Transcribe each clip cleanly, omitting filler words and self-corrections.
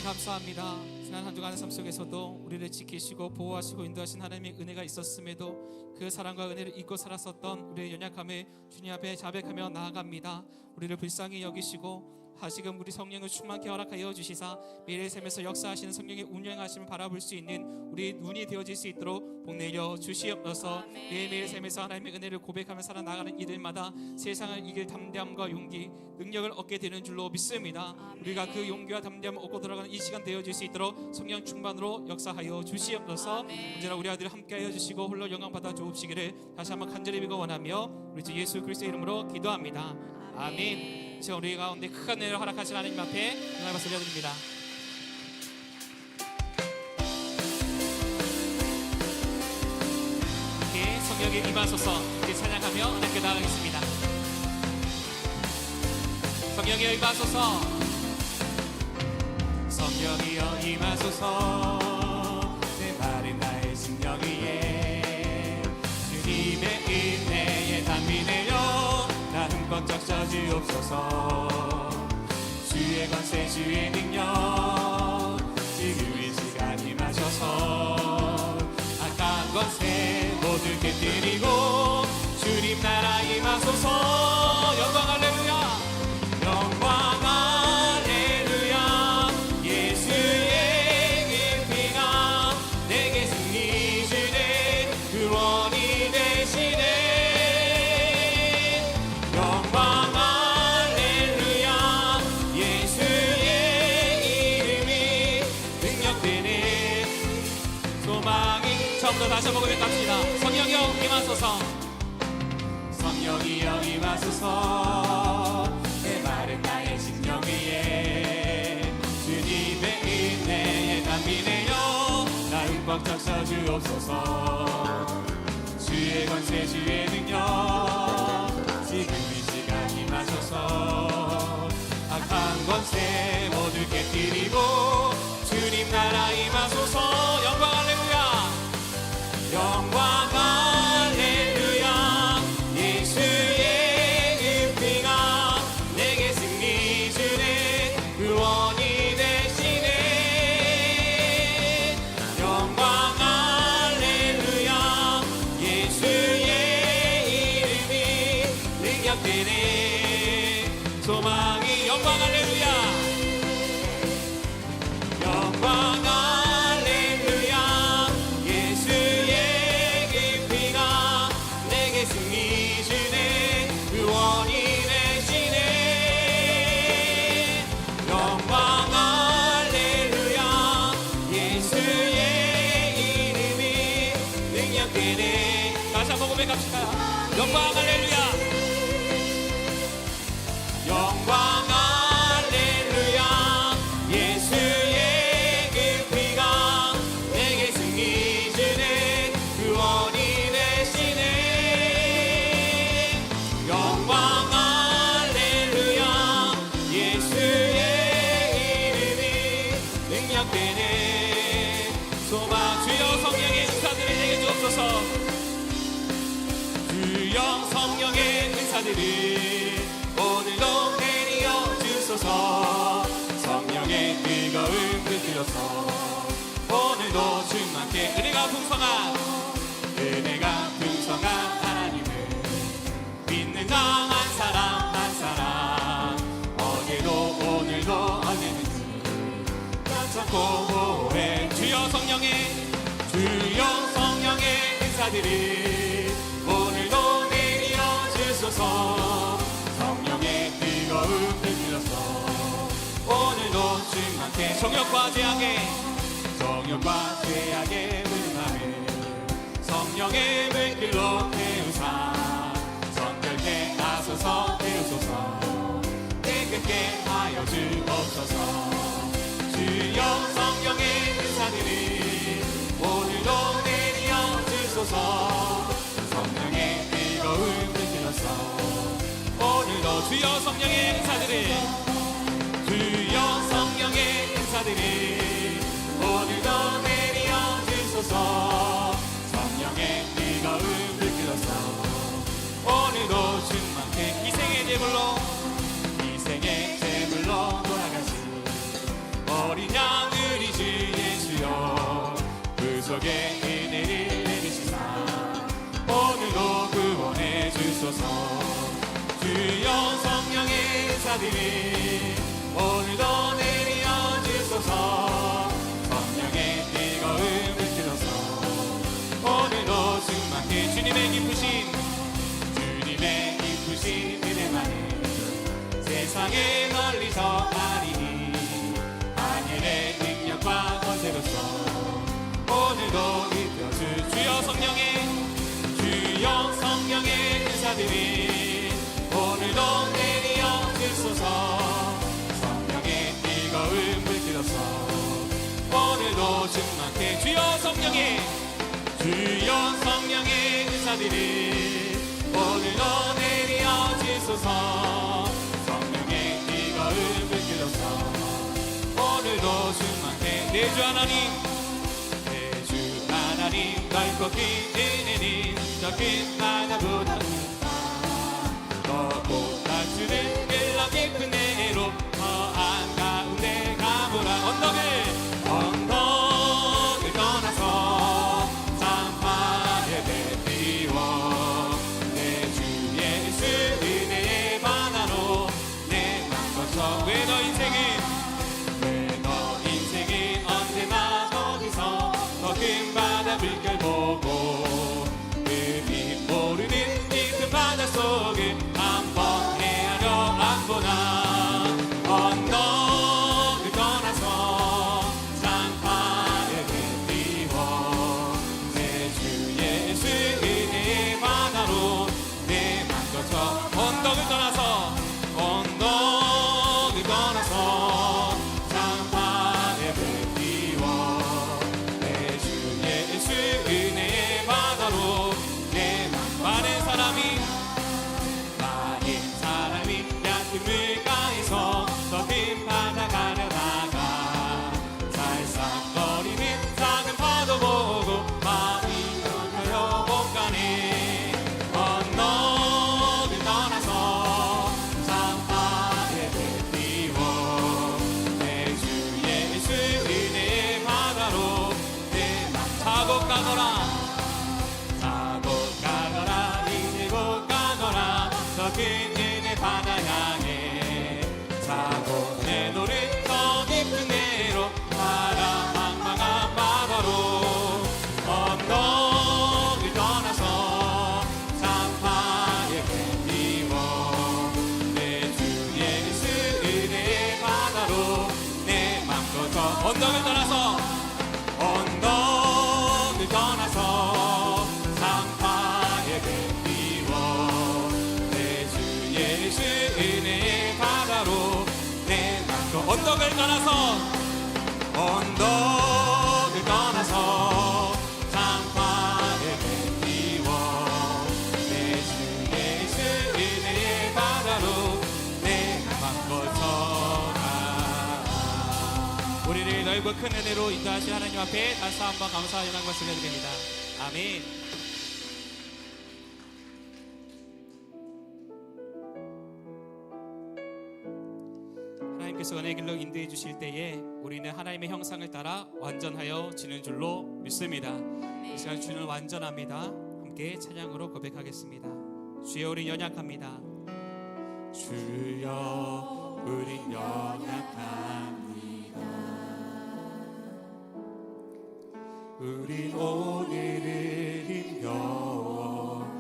하나님 감사합니다. 지난 한 주간의 삶 속에서도 우리를 지키시고 보호하시고 인도하신 하나님의 은혜가 있었음에도 그 사랑과 은혜를 잊고 살았었던 우리의 연약함에 주님 앞에 자백하며 나아갑니다. 우리를 불쌍히 여기시고 다시금 우리 성령을 충만케 허락하여 주시사 매일의 삶에서 역사하시는 성령의 운영하심을 바라볼 수 있는 우리 눈이 되어질 수 있도록 복내려 주시옵소서. 매일매일 삶에서 하나님의 은혜를 고백하며 살아나가는 이들마다 세상을 이길 담대함과 용기, 능력을 얻게 되는 줄로 믿습니다. 우리가 그 용기와 담대함을 얻고 돌아가는 이 시간 되어질 수 있도록 성령 충만으로 역사하여 주시옵소서. 언제나 우리 아들 함께하여 주시고 홀로 영광 받아 주옵시기를 다시 한번 간절히 믿고 원하며 우리 주 예수 그리스도의 이름으로 기도합니다. 아멘. 지금 우리 가운데 큰 은혜를 허락하신 하나님 앞에 영광을 올려드립니다. 이렇게 성령에 임하소서 이렇게 찬양하며 함께 나아가겠습니다. 성령에 임하소서, 성령이여 임하소서. 내 마른 나의 심령 위에 주님의 은혜에 담비 내려 나 흠뻑 적셔 주옵소서. 주의 권세 주의 능력 지금 이 시간 임하셔서 악한 권세 모두 깨뜨리고 주님 나라 임하소서. 영광 할렐루야, 영광 할렐루야. 예수의 그 피가 내게 승리 주네, 구원이 되시네. 다시 한번 고백합시다. 성령이여 임하소서, 성령이여 임하소서. 내 마른 나의 심령 위에 주님의 은혜에 담비 내려 나 흠뻑 적셔 주옵소서. 주의 권세 주의 능력 지금 이 시간 임하소서. 악한 권세 모두 깨뜨리고 주님 나라 임하소서. 영광 할렐루야, 영광 할렐루야. 예수의 그 피가 내게 승리 주네, 구원이 되시네. 영광 할렐루야. 예수의 이름이 능력되네, 소망이. 영광 할렐루야, 영광 고백합시다. 영광 할렐루야, 영광 할렐루야. 예수의 그 피가 내게 승리 주네, 구원이 되시네. 영광 할렐루야. 예수의 이름이 능력되네, 소망. 주여 성령의 은사들을 내게 주옵소서. 주여 성령의 은사들을 오늘도 내려 주소서. 성령의 뜨거운 불길로서 오늘도 충만케 은혜가 풍성한 하나님을 믿는 자 한 사람 한 사람 어제도 오늘도 언제든지 참고 보호해. 주여 성령의 은사들을 오늘도 내려 주소서. 성령의 뜨거운 불길로서 오늘도 충만케 정욕과 죄악의 물음함을 성령의 불길로 태우사 정결케 하소서. 태우소서 깨끗게 하여 주옵소서. 주여 성령의 은사들을 오늘도 내려 주소서. 성령의 뜨거운 불길로서 오늘도 주여 성령의 은사들을 오늘도 내려 주소서. 성령의 뜨거운 불길로서 오늘도 충만케 희생의 제물로 돌아가신 어린 양 속에 은혜를 내리시사 오늘도 구원해 주소서. 주여 성령의 은사들이 오늘도 내려 주소서. 성령의 뜨거움을 주소서. 오늘도 충만케 주님의 기쁘신 은혜만을 세상에 널리 전하리니 하늘의 능력과 권세로서 오늘도 이끌어주. 주여 성령의 은사들이 오늘도 내려 주소서. 성령의 뜨거움을 들어서 오늘도 충만케. 주여 성령의 은사들이 오늘도 내려 주소서. 성령의 뜨거움을 들어서 오늘도 충만케. 내 주 하나님 넓고 긴 은혜는 저 큰 바다보다 너보다 주는 길러 깊은 내로 더 한가운데 가보라. 언덕을 떠나서 산파에 뱉비워 내 주 예수 은혜의 바다로 내 맘 거쳐. 왜 너 인생은 언제나 거기서 더 큰 바다 물결 보고 의미 모르는 깊은 바다 속을 한번 헤아려 안 보나. 언덕을 떠나서 산파에 뱉비워 내 주 예수 은혜의 바다로 내 맘 거쳐. 언덕을 떠나서 산파에 뱉비워 내 주 예수 은혜의 바다로 내 맘. 많은 사람이 얕은 물가에서 더 큰 바다 가려다가 살싹거리는 작은 파도 보고 마음이 펴요 못 가네. 언덕을 떠나서 산파에 뱉비워 내 주 예수 은혜의 바다로 내 맘. 자고 가거라 이제고 가거라 더 큰 은혜 바다 향해 자고 내노를 더 깊은 내로 바라 망망한 바다로. 언덕을 떠나서 산파에 뱉비워 내 주 예수 은혜의 바다로 내 맘 거쳐. 언덕을 떠나서 산파에 뱉비워 내 주 예수 은혜의 바다로 내 맘 거쳐. 언덕을 떠나서 산파에 뱉비워 내 주 예수 은혜의 바다로 내 맘 거쳐가. 우리를 넓고 큰 은혜로 인도하신 하나님 앞에 다시 한번 감사와 영광을 돌려드립니다. 아멘. 하나님께서 은혜의 길로 인도해 주실 때에 우리는 하나님의 형상을 따라 완전하여 지는 줄로 믿습니다. 이 시간 주는 완전합니다. 함께 찬양으로 고백하겠습니다. 주여 우리 연약합니다. 주여 우리 연약합니다. 우린 오늘을 힘겨워합니다.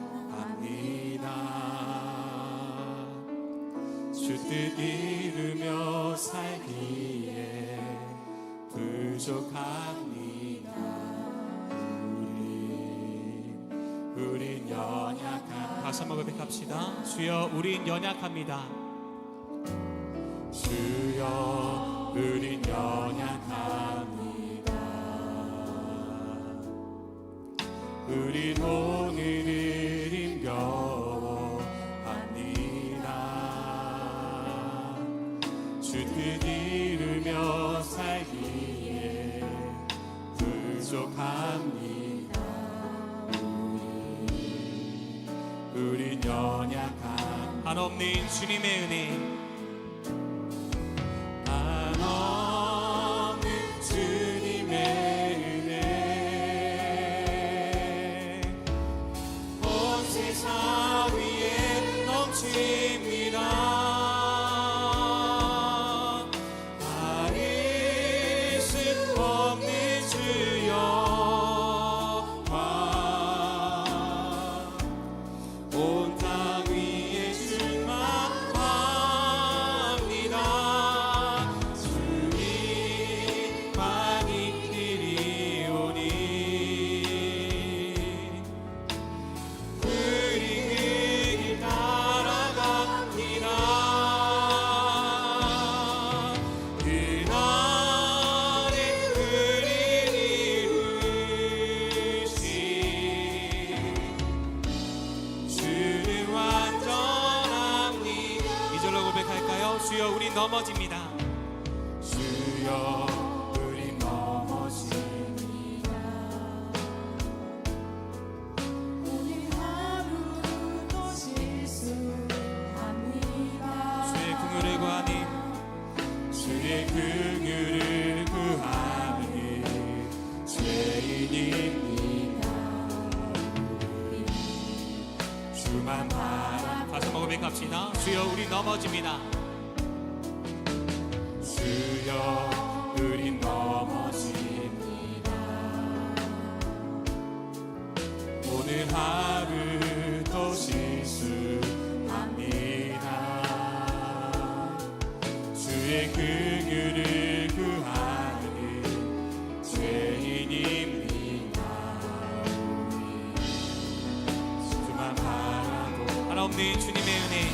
주 뜻 이루며 살기에 부족합니다. 우린 연약합니다. 다시 한번 고백합시다. 주여 우린 연약합니다. 주여 우린 연약합니다. 우린 오늘을 힘겨워합니다. 주 뜻 이루며 살기에 부족합니다. 우린 연약한 한없는 주님의 은혜, 한없는 주님의 은혜 우리 넘어집니다. 오늘 하루도 실수합니다. 주의 긍휼을 구하니 주의 긍휼을 구하니 죄인입니다. 주만 바라. 다시 한번 고백합시다. 주여 우리 넘어집니다. 주여 우리 넘어집니다. 오늘 하루도 실수합니다. 주의 긍휼을 구하니 죄인입니다. 주만 바라고 하나님 주님의 은혜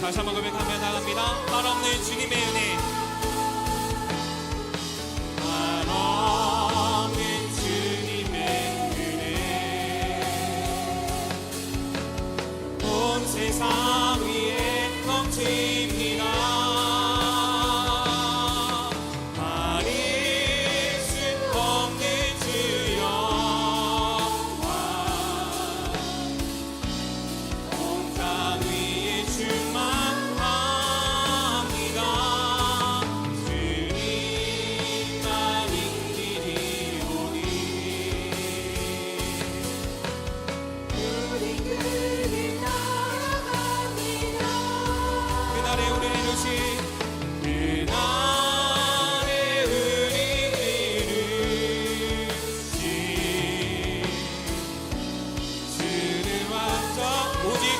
다시 한번 고백하며 나갑니다. 한없는 주님의 은혜 한없는 주님의 은혜 온 세상 위에 넘칩니다. 가릴 수 없는 주여 온 땅 위에 주만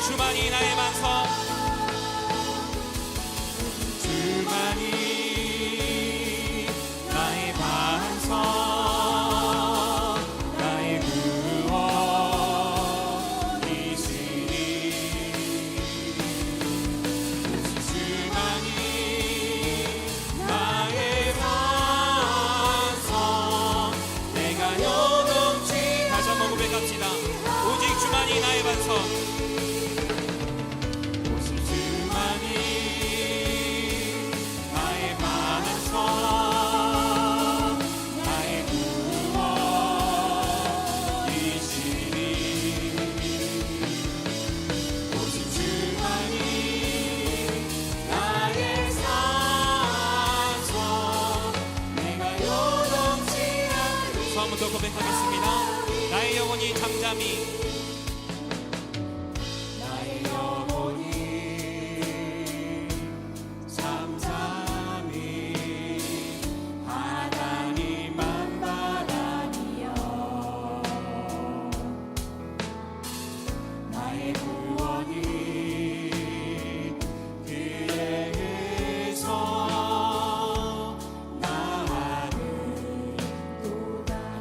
주만이 나의 반석 주만이 나의 반석 나의 구원이시니 주만이 나의 반석 내가 요동치 다시 한번 고백합시다. 오직 주만이 나의 반석 더 고백하겠습니다. 나의 영혼이 잠잠히 나의 영혼이 잠잠히 하나님만 바라니요 나의 구원이 그에 의해서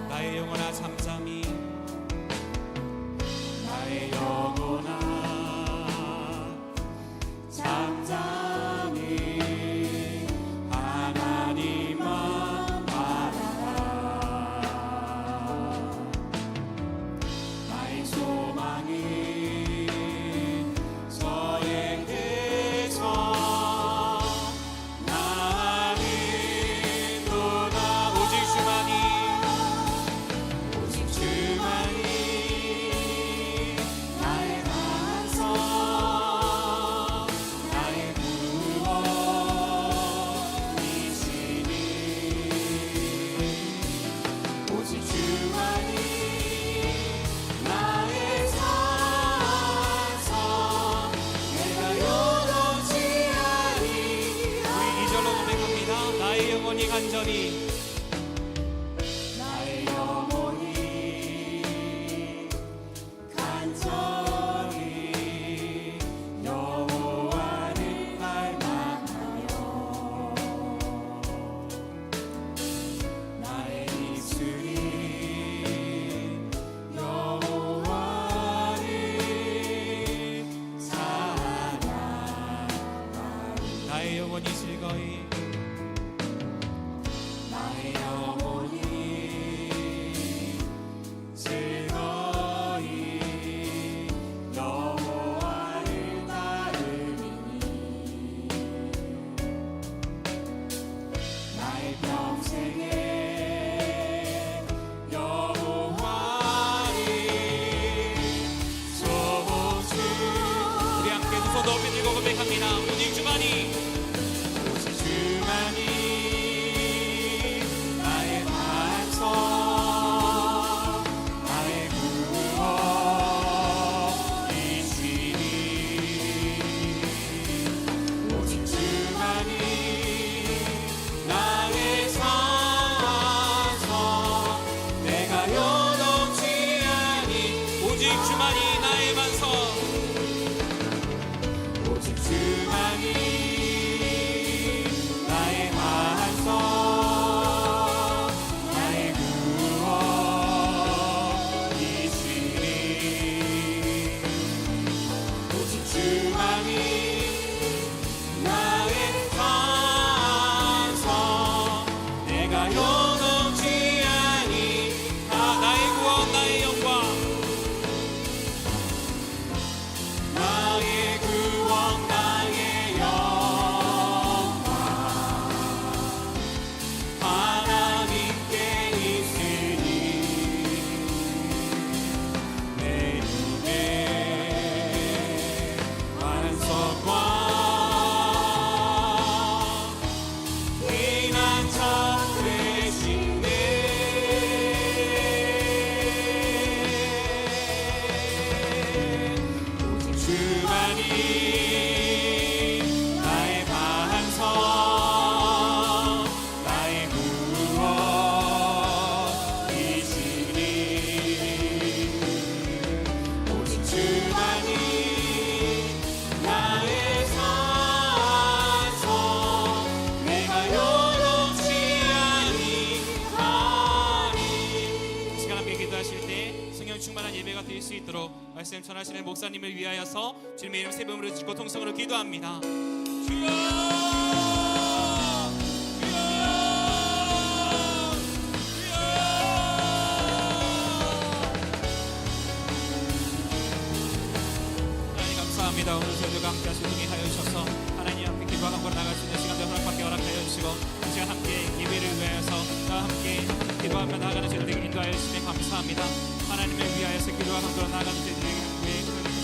나의 영혼아 잠잠히 나의 영혼아 잠잠히 하나님만 바라라 나의 소망이 즐거이 나의 영혼이 즐거이 여호와를 따르리니 나의 평생에 여호와를 소주 우리 함께 두 손 높이 들고 고백합니다. 오직 주만이 오직 주만이 나의 반석 나의 구원이시니 오직 주만이 나의 산성 내가 요동치 아니 오직 주만이 나의 반석 오직 주만이 나의 반석 나의 구원이시니 오직 주만이 나의 반석 내가 요동치 아니 나의 구원 나의 영광 나의 구원 나의 영광 하나님께 있으니 내 눈에 반석과 피난처 되시네 오직 주만이 나의 반석 나의 구원이시니 오직 주만이 나의 산성 내가 요동치 아니하니 이 시간 함께 기도하실 때 성령 충만한 예배가 될 수 있도록 말씀 전하시는 목사님을 위하여서 주님의 이름 세 번으로 짓고 통성으로 기도합니다. 주여 하나님 감사합니다. 오늘 저희들과 함께 하시고 하여 주셔서 하나님 앞에 기도하고 나갈 수 있는 시간들 허락받게 허락하여 주시고 이 시간 함께 예배를 위하여서 나와 함께 기도하며 나아가는 저희들에게 인도하여 주시니 감사합니다. 하나님을 위하여서 기도하고 나아가는 저희들에게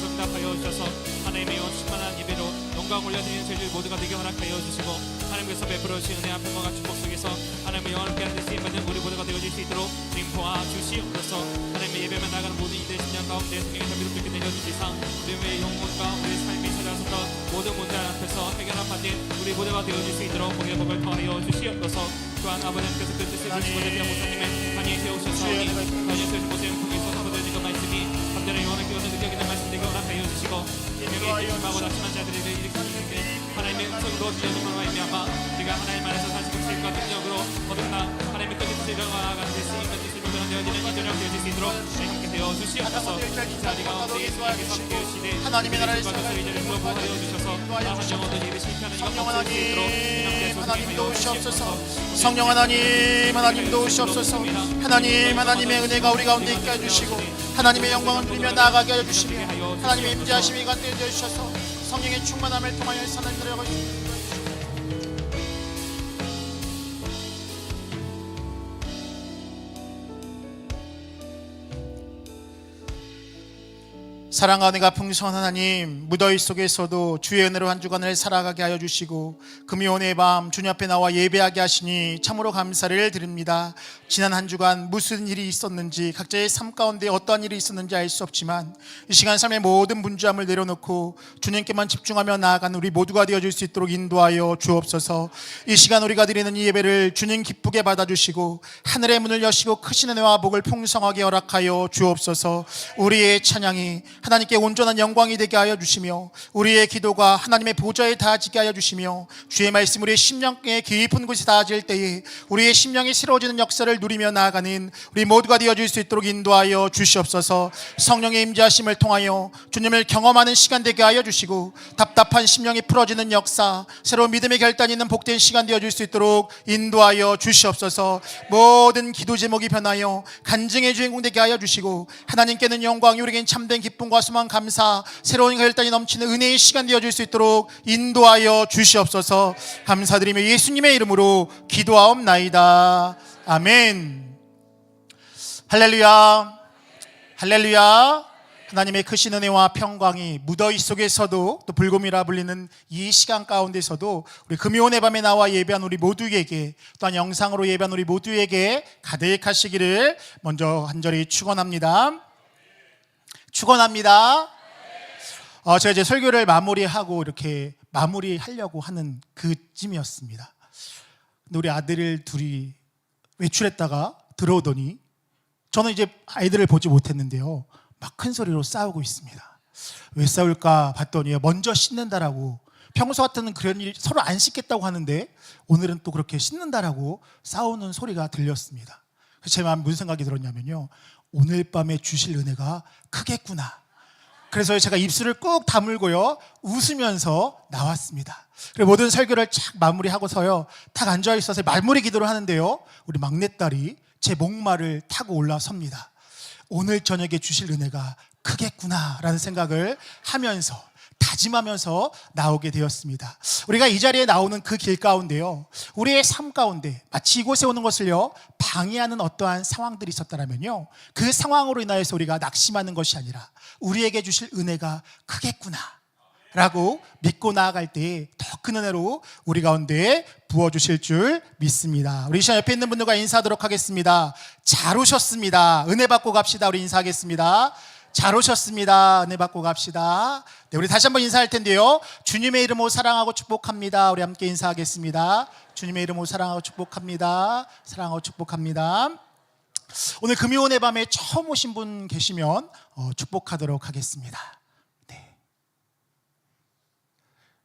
응답하여 주셔서 하나님의 영 충만한 예배로 영광 올려드리는 저희들 모두가 되게 허락하여 주시고 하나님께서 베풀어 주신 은혜 앞에와 축복 속에서 하나님의 영을 함께 하는 쓰임 받는 우리 모두가 되어질 수 있도록 주님 도와주시옵소서. 하나님의 예배만 나가는 모든 이들 심령 가운데 성령의 자비롭게 내려주시사 우리의 영혼과 우리의 삶이 찾아서던 모든 문제 앞에서 해결한 받는 우리 모두가 되어질 수 있도록 복의 복을 더하여 주시옵소서. 또한 아버지께서 그 뜻을 주시고 대표 목사님을 단위에 세우셨사오니 단위에 세우신 모습을 통해서 사도되는 것 말씀이 감전의 영원한 기원을 느껴지는 말씀되게 허락하여 주시고 일명의 힘하고 낙심한 자들을 일으키시는데 하나님의 음성으로 들려주는 것으로 말미암아 우리가 하나님 안에서 사시고 질과 능력으로 거듭나 하나님의 뜻을 실현하는 데 쓰임과 뜻을 모델한 되어지는 이 저녁 되어질 수 있도록 함께 되어 주시옵소서. 이 자리 가운데 예수님께 함께 하시되 하나님의 나라의 주께서 이제를 구원하여 주셔서 한 영혼들 일을 실패하는 이가 성령 감출 수 있도록 하나님 도우시옵소서. 성령 하나님 도우시옵소서. 하나님 하나님의 은혜가 우리 가운데 있게 해주시고 하나님의 영광을 누리며 나아가게 해주시며 하나님의 임재하심이 가운데 해주셔서 성령의 충만함을 통하여 하나님 들어가고 있습니다. 사랑과 은혜가 풍성한 하나님, 무더위 속에서도 주의 은혜로 한 주간을 살아가게 하여 주시고 금요일의 밤 주님 앞에 나와 예배하게 하시니 참으로 감사를 드립니다. 지난 한 주간 무슨 일이 있었는지 각자의 삶 가운데 어떠한 일이 있었는지 알 수 없지만 이 시간 삶의 모든 분주함을 내려놓고 주님께만 집중하며 나아가는 우리 모두가 되어줄 수 있도록 인도하여 주옵소서. 이 시간 우리가 드리는 이 예배를 주님 기쁘게 받아주시고 하늘의 문을 여시고 크신 은혜와 복을 풍성하게 허락하여 주옵소서. 우리의 찬양이 하나님께 온전한 영광이 되게 하여 주시며 우리의 기도가 하나님의 보좌에 닿아지게 하여 주시며 주의 말씀 우리의 심령의 깊은 곳에 닿아질 때에 우리의 심령이 새로워지는 역사를 누리며 나아가는 우리 모두가 되어줄 수 있도록 인도하여 주시옵소서. 성령의 임재하심을 통하여 주님을 경험하는 시간 되게 하여 주시고 답답한 심령이 풀어지는 역사, 새로운 믿음의 결단이 있는 복된 시간 되어줄 수 있도록 인도하여 주시옵소서. 모든 기도 제목이 변하여 간증의 주인공 되게 하여 주시고 하나님께는 영광, 우리에겐 참된 기쁨과 소망, 감사, 새로운 결단이 넘치는 은혜의 시간 되어줄 수 있도록 인도하여 주시옵소서. 감사드리며 예수님의 이름으로 기도하옵나이다. 아멘. 할렐루야, 할렐루야. 하나님의 크신 은혜와 평강이 무더위 속에서도 또 불곰이라 불리는 이 시간 가운데서도 우리 금요일의 밤에 나와 예배한 우리 모두에게, 또한 영상으로 예배한 우리 모두에게 가득하시기를 먼저 간절히 축원합니다. 축원합니다. 제가 이제 설교를 마무리하고 이렇게 마무리하려고 하는 그쯤이었습니다. 근데 우리 아들 둘이 외출했다가 들어오더니 저는 이제 아이들을 보지 못했는데요, 막 큰 소리로 싸우고 있습니다. 왜 싸울까 봤더니 먼저 씻는다라고, 평소 같으면 그런 일 서로 안 씻겠다고 하는데 오늘은 또 그렇게 씻는다라고 싸우는 소리가 들렸습니다. 그래서 제 마음에 무슨 생각이 들었냐면요, 오늘 밤에 주실 은혜가 크겠구나. 그래서 제가 입술을 꾹 다물고요, 웃으면서 나왔습니다. 그리고 모든 설교를 착 마무리하고서요, 딱 앉아 있어서 마무리 기도를 하는데요, 우리 막내딸이 제 목마를 타고 올라섭니다. 오늘 저녁에 주실 은혜가 크겠구나라는 생각을 하면서 다짐하면서 나오게 되었습니다. 우리가 이 자리에 나오는 그 길 가운데요, 우리의 삶 가운데 마치 이곳에 오는 것을요 방해하는 어떠한 상황들이 있었다면요, 그 상황으로 인하여서 우리가 낙심하는 것이 아니라 우리에게 주실 은혜가 크겠구나 라고 믿고 나아갈 때 더 큰 은혜로 우리 가운데 부어주실 줄 믿습니다. 우리 시간 옆에 있는 분들과 인사하도록 하겠습니다. 잘 오셨습니다. 은혜 받고 갑시다. 우리 인사하겠습니다. 잘 오셨습니다. 은혜 받고 갑시다. 네, 우리 다시 한번 인사할 텐데요, 주님의 이름으로 사랑하고 축복합니다. 우리 함께 인사하겠습니다. 주님의 이름으로 사랑하고 축복합니다. 사랑하고 축복합니다. 오늘 금요일의 밤에 처음 오신 분 계시면 축복하도록 하겠습니다. 네.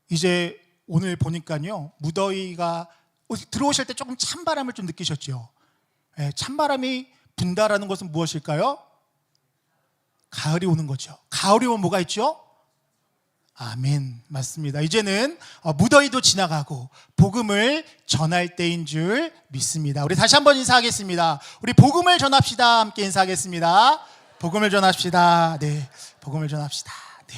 이제 오늘 보니까요, 무더위가 들어오실 때 조금 찬바람을 좀 느끼셨죠? 네, 찬바람이 분다라는 것은 무엇일까요? 가을이 오는 거죠. 가을이 오면 뭐가 있죠? 아멘, 맞습니다. 이제는 무더위도 지나가고 복음을 전할 때인 줄 믿습니다. 우리 다시 한번 인사하겠습니다. 우리 복음을 전합시다. 함께 인사하겠습니다. 복음을 전합시다. 네, 복음을 전합시다. 네.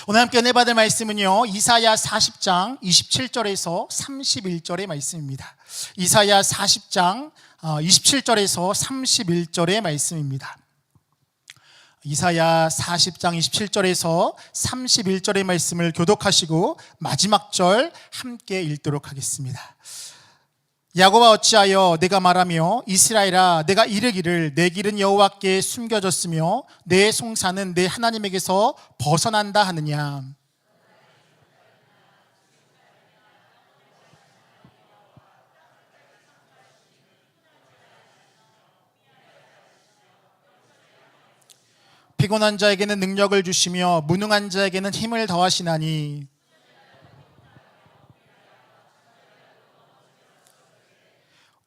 오늘 함께 은혜 받을 말씀은요, 이사야 40장 27절에서 31절의 말씀입니다. 이사야 40장 27절에서 31절의 말씀입니다. 이사야 40장 27절에서 31절의 말씀을 교독하시고 마지막 절 함께 읽도록 하겠습니다. 야곱아 어찌하여 내가 말하며 이스라엘아 내가 이르기를 내 길은 여호와께 숨겨졌으며 내 송사는 내 하나님에게서 벗어난다 하느냐. 피곤한 자에게는 능력을 주시며 무능한 자에게는 힘을 더하시나니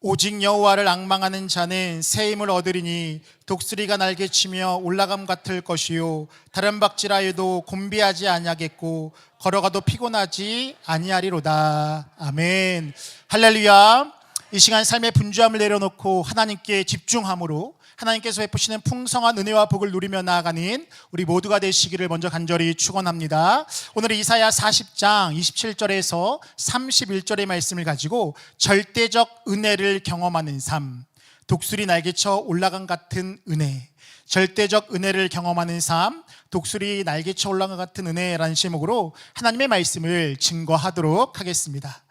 오직 여호와를 앙망하는 자는 새 힘을 얻으리니 독수리가 날개치며 올라감 같을 것이요 다른 박질하여도 곤비하지 아니하겠고 걸어가도 피곤하지 아니하리로다. 아멘. 할렐루야. 이 시간 삶의 분주함을 내려놓고 하나님께 집중함으로 하나님께서 베푸시는 풍성한 은혜와 복을 누리며 나아가는 우리 모두가 되시기를 먼저 간절히 축원합니다. 오늘 이사야 40장 27절에서 31절의 말씀을 가지고 절대적 은혜를 경험하는 삶, 독수리 날개쳐 올라간 같은 은혜, 절대적 은혜를 경험하는 삶, 독수리 날개쳐 올라간 같은 은혜라는 제목으로 하나님의 말씀을 증거하도록 하겠습니다.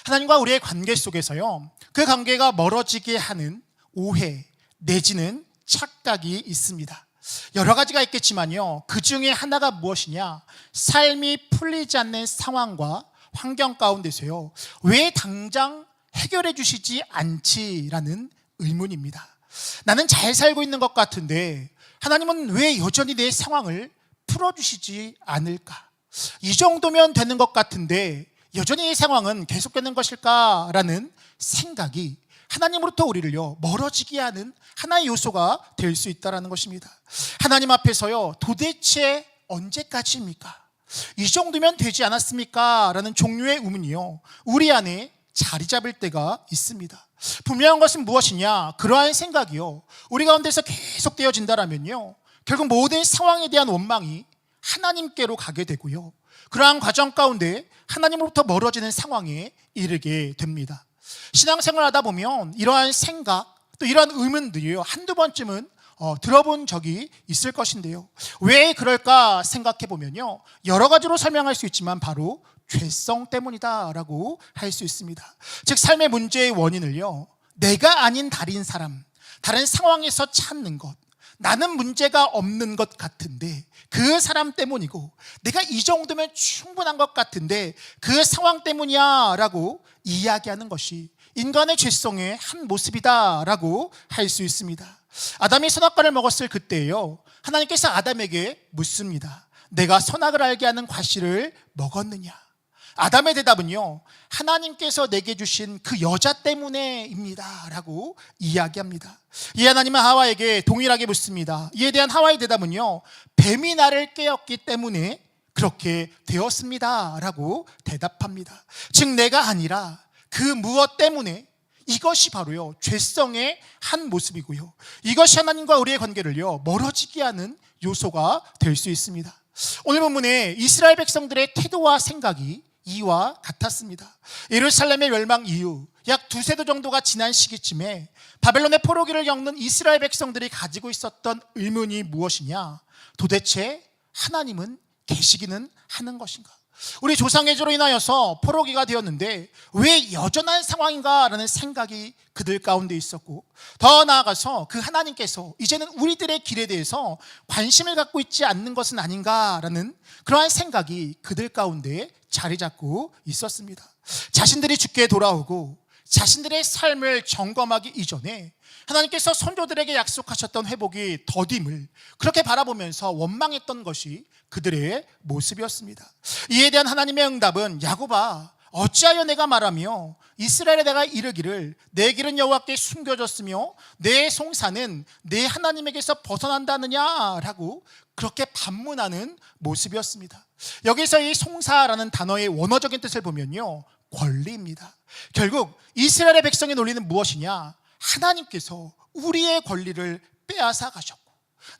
하나님과 우리의 관계 속에서요, 그 관계가 멀어지게 하는 오해 내지는 착각이 있습니다. 여러 가지가 있겠지만요, 그 중에 하나가 무엇이냐, 삶이 풀리지 않는 상황과 환경 가운데서요, 왜 당장 해결해 주시지 않지라는 의문입니다. 나는 잘 살고 있는 것 같은데 하나님은 왜 여전히 내 상황을 풀어주시지 않을까? 이 정도면 되는 것 같은데 여전히 이 상황은 계속되는 것일까라는 생각이 하나님으로부터 우리를요 멀어지게 하는 하나의 요소가 될 수 있다는 것입니다. 하나님 앞에서요 도대체 언제까지입니까? 이 정도면 되지 않았습니까? 라는 종류의 의문이요 우리 안에 자리 잡을 때가 있습니다. 분명한 것은 무엇이냐? 그러한 생각이요 우리 가운데서 계속 되어진다면요 결국 모든 상황에 대한 원망이 하나님께로 가게 되고요 그러한 과정 가운데 하나님으로부터 멀어지는 상황에 이르게 됩니다. 신앙생활 하다 보면 이러한 생각 또 이러한 의문들이요 한두 번쯤은 들어본 적이 있을 것인데요 왜 그럴까 생각해 보면요 여러 가지로 설명할 수 있지만 바로 죄성 때문이다라고 할 수 있습니다. 즉 삶의 문제의 원인을요 내가 아닌 다른 사람, 다른 상황에서 찾는 것, 나는 문제가 없는 것 같은데 그 사람 때문이고 내가 이 정도면 충분한 것 같은데 그 상황 때문이야 라고 이야기하는 것이 인간의 죄성의 한 모습이다라고 할 수 있습니다. 아담이 선악과를 먹었을 그때예요 하나님께서 아담에게 묻습니다. 내가 선악을 알게 하는 과실을 먹었느냐? 아담의 대답은요 하나님께서 내게 주신 그 여자 때문에입니다 라고 이야기합니다. 이 하나님은 하와에게 동일하게 묻습니다. 이에 대한 하와의 대답은요 뱀이 나를 깨었기 때문에 그렇게 되었습니다 라고 대답합니다. 즉 내가 아니라 그 무엇 때문에 이것이 바로요 죄성의 한 모습이고요 이것이 하나님과 우리의 관계를요 멀어지게 하는 요소가 될 수 있습니다. 오늘 본문에 이스라엘 백성들의 태도와 생각이 이와 같았습니다. 예루살렘의 멸망 이후 약 두세 달 정도가 지난 시기쯤에 바벨론의 포로기를 겪는 이스라엘 백성들이 가지고 있었던 의문이 무엇이냐? 도대체 하나님은 계시기는 하는 것인가? 우리 조상의 죄로 인하여서 포로기가 되었는데 왜 여전한 상황인가? 라는 생각이 그들 가운데 있었고 더 나아가서 그 하나님께서 이제는 우리들의 길에 대해서 관심을 갖고 있지 않는 것은 아닌가? 라는 그러한 생각이 그들 가운데 자리 잡고 있었습니다. 자신들이 죽게 돌아오고 자신들의 삶을 점검하기 이전에 하나님께서 선조들에게 약속하셨던 회복이 더딤을 그렇게 바라보면서 원망했던 것이 그들의 모습이었습니다. 이에 대한 하나님의 응답은 야곱아 어찌하여 내가 말하며 이스라엘에 내가 이르기를 내 길은 여호와께 숨겨졌으며 내 송사는 내 하나님에게서 벗어난다느냐라고 그렇게 반문하는 모습이었습니다. 여기서 이 송사라는 단어의 원어적인 뜻을 보면요 권리입니다. 결국 이스라엘의 백성의 논리는 무엇이냐? 하나님께서 우리의 권리를 빼앗아 가셨고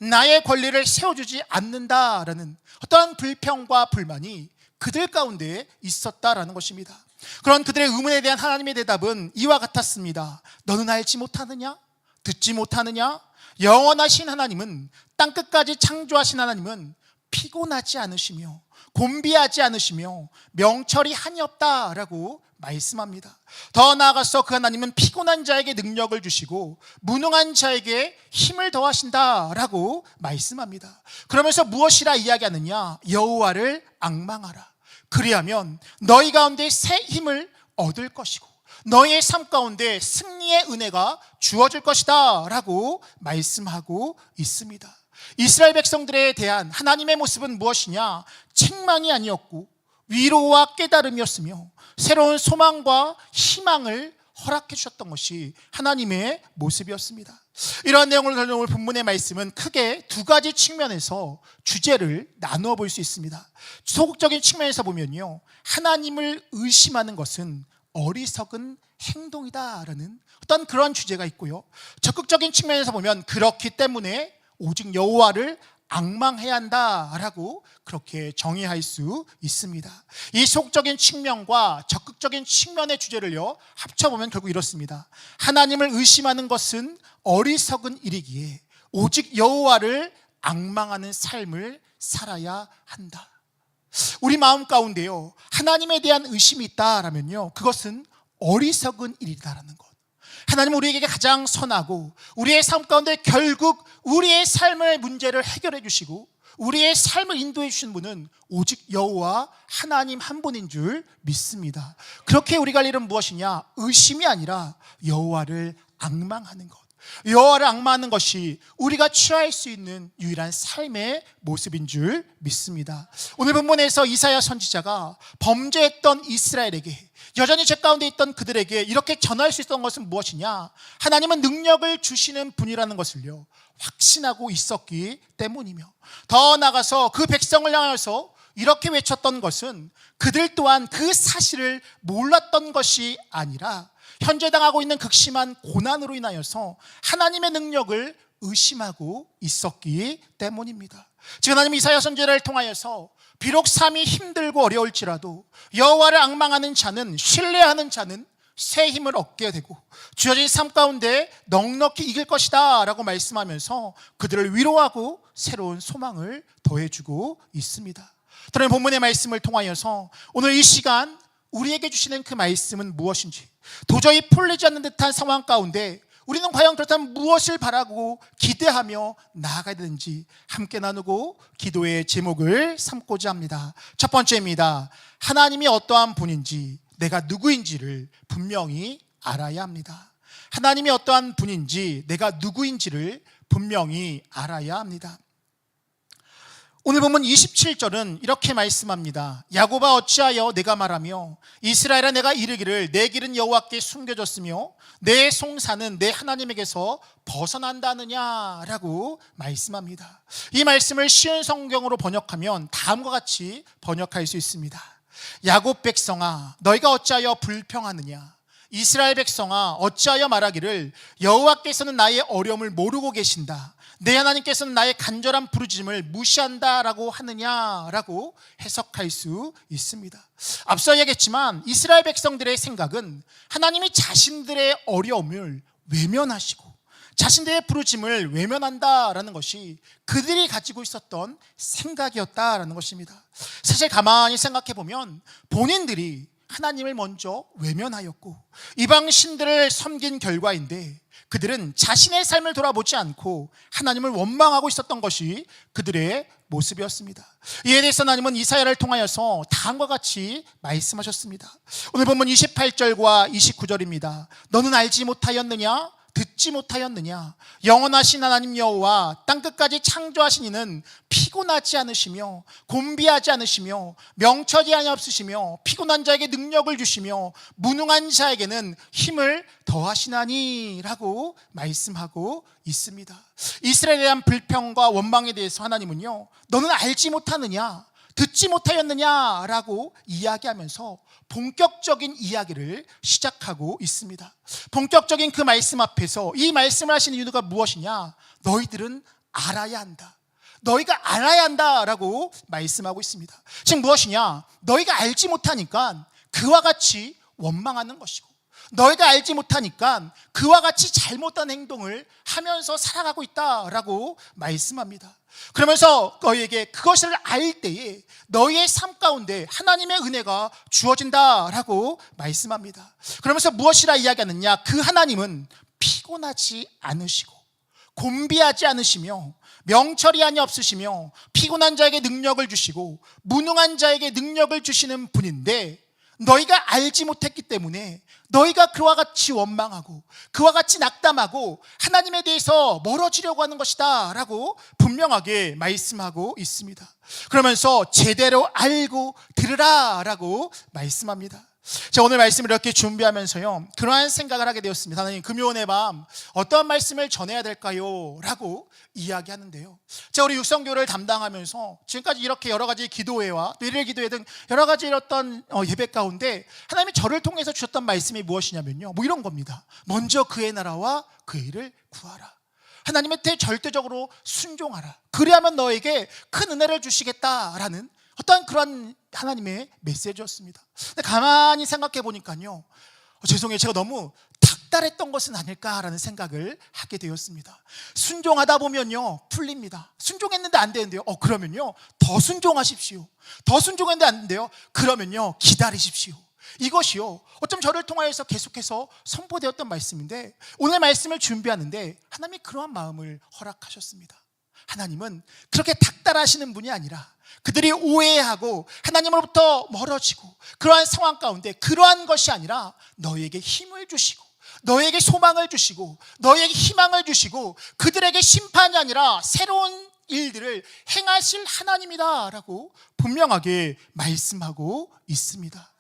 나의 권리를 세워주지 않는다라는 어떠한 불평과 불만이 그들 가운데 있었다라는 것입니다. 그런 그들의 의문에 대한 하나님의 대답은 이와 같았습니다. 너는 알지 못하느냐? 듣지 못하느냐? 영원하신 하나님은 땅끝까지 창조하신 하나님은 피곤하지 않으시며 곤비하지 않으시며 명철이 한이 없다라고 말씀합니다. 더 나아가서 그 하나님은 피곤한 자에게 능력을 주시고 무능한 자에게 힘을 더하신다라고 말씀합니다. 그러면서 무엇이라 이야기하느냐? 여호와를 앙망하라. 그리하면 너희 가운데 새 힘을 얻을 것이고 너희의 삶 가운데 승리의 은혜가 주어질 것이다 라고 말씀하고 있습니다. 이스라엘 백성들에 대한 하나님의 모습은 무엇이냐? 책망이 아니었고 위로와 깨달음이었으며 새로운 소망과 희망을 허락해 주셨던 것이 하나님의 모습이었습니다. 이러한 내용을 다루는 오늘 본문의 말씀은 크게 두 가지 측면에서 주제를 나누어 볼 수 있습니다. 소극적인 측면에서 보면요 하나님을 의심하는 것은 어리석은 행동이다라는 어떤 그런 주제가 있고요 적극적인 측면에서 보면 그렇기 때문에 오직 여호와를 앙망해야 한다라고 그렇게 정의할 수 있습니다. 이 소극적인 측면과 적극적인 측면의 주제를요 합쳐보면 결국 이렇습니다. 하나님을 의심하는 것은 어리석은 일이기에 오직 여호와를 앙망하는 삶을 살아야 한다. 우리 마음 가운데요 하나님에 대한 의심이 있다라면요 그것은 어리석은 일이다라는 것. 하나님은 우리에게 가장 선하고 우리의 삶 가운데 결국 우리의 삶의 문제를 해결해 주시고 우리의 삶을 인도해 주신 분은 오직 여호와 하나님 한 분인 줄 믿습니다. 그렇게 우리가 할 일은 무엇이냐? 의심이 아니라 여호와를 앙망하는 것. 여호와를 앙망하는 것이 우리가 취할 수 있는 유일한 삶의 모습인 줄 믿습니다. 오늘 본문에서 이사야 선지자가 범죄했던 이스라엘에게, 여전히 죄 가운데 있던 그들에게 이렇게 전할 수 있었던 것은 무엇이냐? 하나님은 능력을 주시는 분이라는 것을요 확신하고 있었기 때문이며, 더 나아가서 그 백성을 향해서 이렇게 외쳤던 것은 그들 또한 그 사실을 몰랐던 것이 아니라 현재 당하고 있는 극심한 고난으로 인하여서 하나님의 능력을 의심하고 있었기 때문입니다. 지금 하나님 이사야 선지자를 통하여서 비록 삶이 힘들고 어려울지라도 여호와를 앙망하는 자는, 신뢰하는 자는 새 힘을 얻게 되고 주어진 삶 가운데 넉넉히 이길 것이다 라고 말씀하면서 그들을 위로하고 새로운 소망을 더해주고 있습니다. 그러면 본문의 말씀을 통하여서 오늘 이 시간 우리에게 주시는 그 말씀은 무엇인지, 도저히 풀리지 않는 듯한 상황 가운데 우리는 과연 그렇다면 무엇을 바라고 기대하며 나아가야 되는지 함께 나누고 기도의 제목을 삼고자 합니다. 첫 번째입니다. 하나님이 어떠한 분인지 내가 누구인지를 분명히 알아야 합니다. 하나님이 어떠한 분인지 내가 누구인지를 분명히 알아야 합니다. 오늘 보면 27절은 이렇게 말씀합니다. 야곱아 어찌하여 내가 말하며 이스라엘아 내가 이르기를 내 길은 여호와께 숨겨졌으며 내 송사는 내 하나님에게서 벗어난다느냐라고 말씀합니다. 이 말씀을 쉬운 성경으로 번역하면 다음과 같이 번역할 수 있습니다. 야곱 백성아 너희가 어찌하여 불평하느냐? 이스라엘 백성아 어찌하여 말하기를 여호와께서는 나의 어려움을 모르고 계신다, 내 하나님께서는 나의 간절한 부르짖음을 무시한다라고 하느냐라고 해석할 수 있습니다. 앞서 얘기했지만 이스라엘 백성들의 생각은 하나님이 자신들의 어려움을 외면하시고 자신들의 부르짖음을 외면한다라는 것이 그들이 가지고 있었던 생각이었다라는 것입니다. 사실 가만히 생각해 보면 본인들이 하나님을 먼저 외면하였고 이방 신들을 섬긴 결과인데 그들은 자신의 삶을 돌아보지 않고 하나님을 원망하고 있었던 것이 그들의 모습이었습니다. 이에 대해서 하나님은 이사야를 통하여서 다음과 같이 말씀하셨습니다. 오늘 본문 28절과 29절입니다. 너는 알지 못하였느냐? 듣지 못하였느냐? 영원하신 하나님 여호와 땅끝까지 창조하신 이는 피곤하지 않으시며 곤비하지 않으시며 명철이 없으시며 피곤한 자에게 능력을 주시며 무능한 자에게는 힘을 더하시나니 라고 말씀하고 있습니다. 이스라엘에 대한 불평과 원망에 대해서 하나님은요 너는 알지 못하느냐? 듣지 못하였느냐? 라고 이야기하면서 본격적인 이야기를 시작하고 있습니다. 본격적인 그 말씀 앞에서 이 말씀을 하시는 이유가 무엇이냐? 너희들은 알아야 한다. 너희가 알아야 한다라고 말씀하고 있습니다. 즉 무엇이냐? 너희가 알지 못하니까 그와 같이 원망하는 것이고 너희가 알지 못하니까 그와 같이 잘못한 행동을 하면서 살아가고 있다라고 말씀합니다. 그러면서 너희에게 그것을 알 때에 너희의 삶 가운데 하나님의 은혜가 주어진다라고 말씀합니다. 그러면서 무엇이라 이야기하느냐? 그 하나님은 피곤하지 않으시고 곤비하지 않으시며 명철이 없으시며 피곤한 자에게 능력을 주시고 무능한 자에게 능력을 주시는 분인데 너희가 알지 못했기 때문에 너희가 그와 같이 원망하고 그와 같이 낙담하고 하나님에 대해서 멀어지려고 하는 것이다 라고 분명하게 말씀하고 있습니다. 그러면서 제대로 알고 들으라 라고 말씀합니다. 자, 오늘 말씀을 이렇게 준비하면서요 그러한 생각을 하게 되었습니다. 하나님, 금요일의 밤 어떠한 말씀을 전해야 될까요? 라고 이야기하는데요, 제가 우리 육성교를 담당하면서 지금까지 이렇게 여러 가지 기도회와 또 일일 기도회 등 여러 가지 이랬던 예배 가운데 하나님이 저를 통해서 주셨던 말씀이 무엇이냐면요 뭐 이런 겁니다. 먼저 그의 나라와 그의 일을 구하라. 하나님의 절대적으로 순종하라. 그리하면 너에게 큰 은혜를 주시겠다라는 어떤 그런 하나님의 메시지였습니다. 근데 가만히 생각해 보니까요 죄송해요, 제가 너무 닥달했던 것은 아닐까라는 생각을 하게 되었습니다. 순종하다 보면요 풀립니다. 순종했는데 안 되는데요, 그러면요 더 순종하십시오. 더 순종했는데 안 되는데요, 그러면요 기다리십시오. 이것이요 어쩜 저를 통하여서 계속해서 선포되었던 말씀인데 오늘 말씀을 준비하는데 하나님이 그러한 마음을 허락하셨습니다. 하나님은 그렇게 닥달하시는 분이 아니라 그들이 오해하고 하나님으로부터 멀어지고 그러한 상황 가운데 그러한 것이 아니라 너희에게 힘을 주시고 너에게 소망을 주시고 너에게 희망을 주시고 그들에게 심판이 아니라 새로운 일들을 행하실 하나님이다 라고 분명하게 말씀하고 있습니다.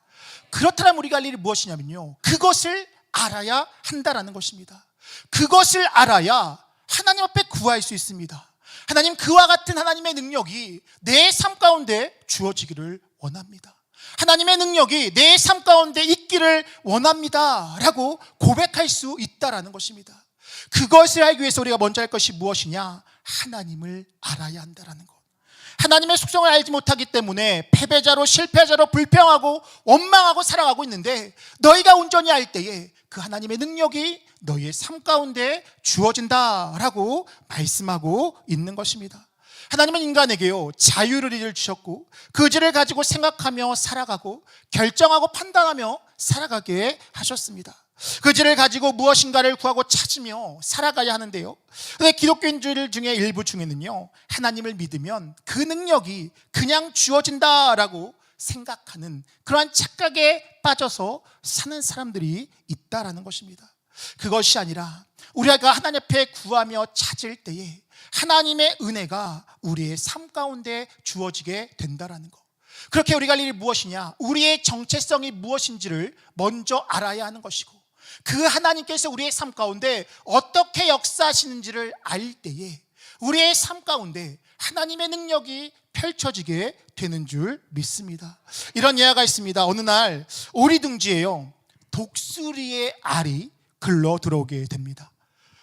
그렇다면 우리가 할 일이 무엇이냐면요, 그것을 알아야 한다라는 것입니다. 그것을 알아야 하나님 앞에 구할 수 있습니다. 하나님, 그와 같은 하나님의 능력이 내 삶 가운데 주어지기를 원합니다. 하나님의 능력이 내 삶 가운데 있기를 원합니다 라고 고백할 수 있다라는 것입니다. 그것을 알기 위해서 우리가 먼저 할 것이 무엇이냐, 하나님을 알아야 한다라는 것. 하나님의 속성을 알지 못하기 때문에 패배자로, 실패자로, 불평하고 원망하고 살아가고 있는데, 너희가 온전히 알 때에 그 하나님의 능력이 너희의 삶 가운데 주어진다라고 말씀하고 있는 것입니다. 하나님은 인간에게요, 자유를 주셨고 그 의지를 가지고 생각하며 살아가고 결정하고 판단하며 살아가게 하셨습니다. 그 의지를 가지고 무엇인가를 구하고 찾으며 살아가야 하는데요, 근데 기독교인들 중에 일부 중에는요, 하나님을 믿으면 그 능력이 그냥 주어진다라고 생각하는 그러한 착각에 빠져서 사는 사람들이 있다라는 것입니다. 그것이 아니라 우리가 하나님 앞에 구하며 찾을 때에 하나님의 은혜가 우리의 삶 가운데 주어지게 된다라는 것. 그렇게 우리가 할 일이 무엇이냐, 우리의 정체성이 무엇인지를 먼저 알아야 하는 것이고, 그 하나님께서 우리의 삶 가운데 어떻게 역사하시는지를 알 때에 우리의 삶 가운데 하나님의 능력이 펼쳐지게 되는 줄 믿습니다. 이런 예화가 있습니다. 어느 날 오리 둥지에요, 독수리의 알이 글러 들어오게 됩니다.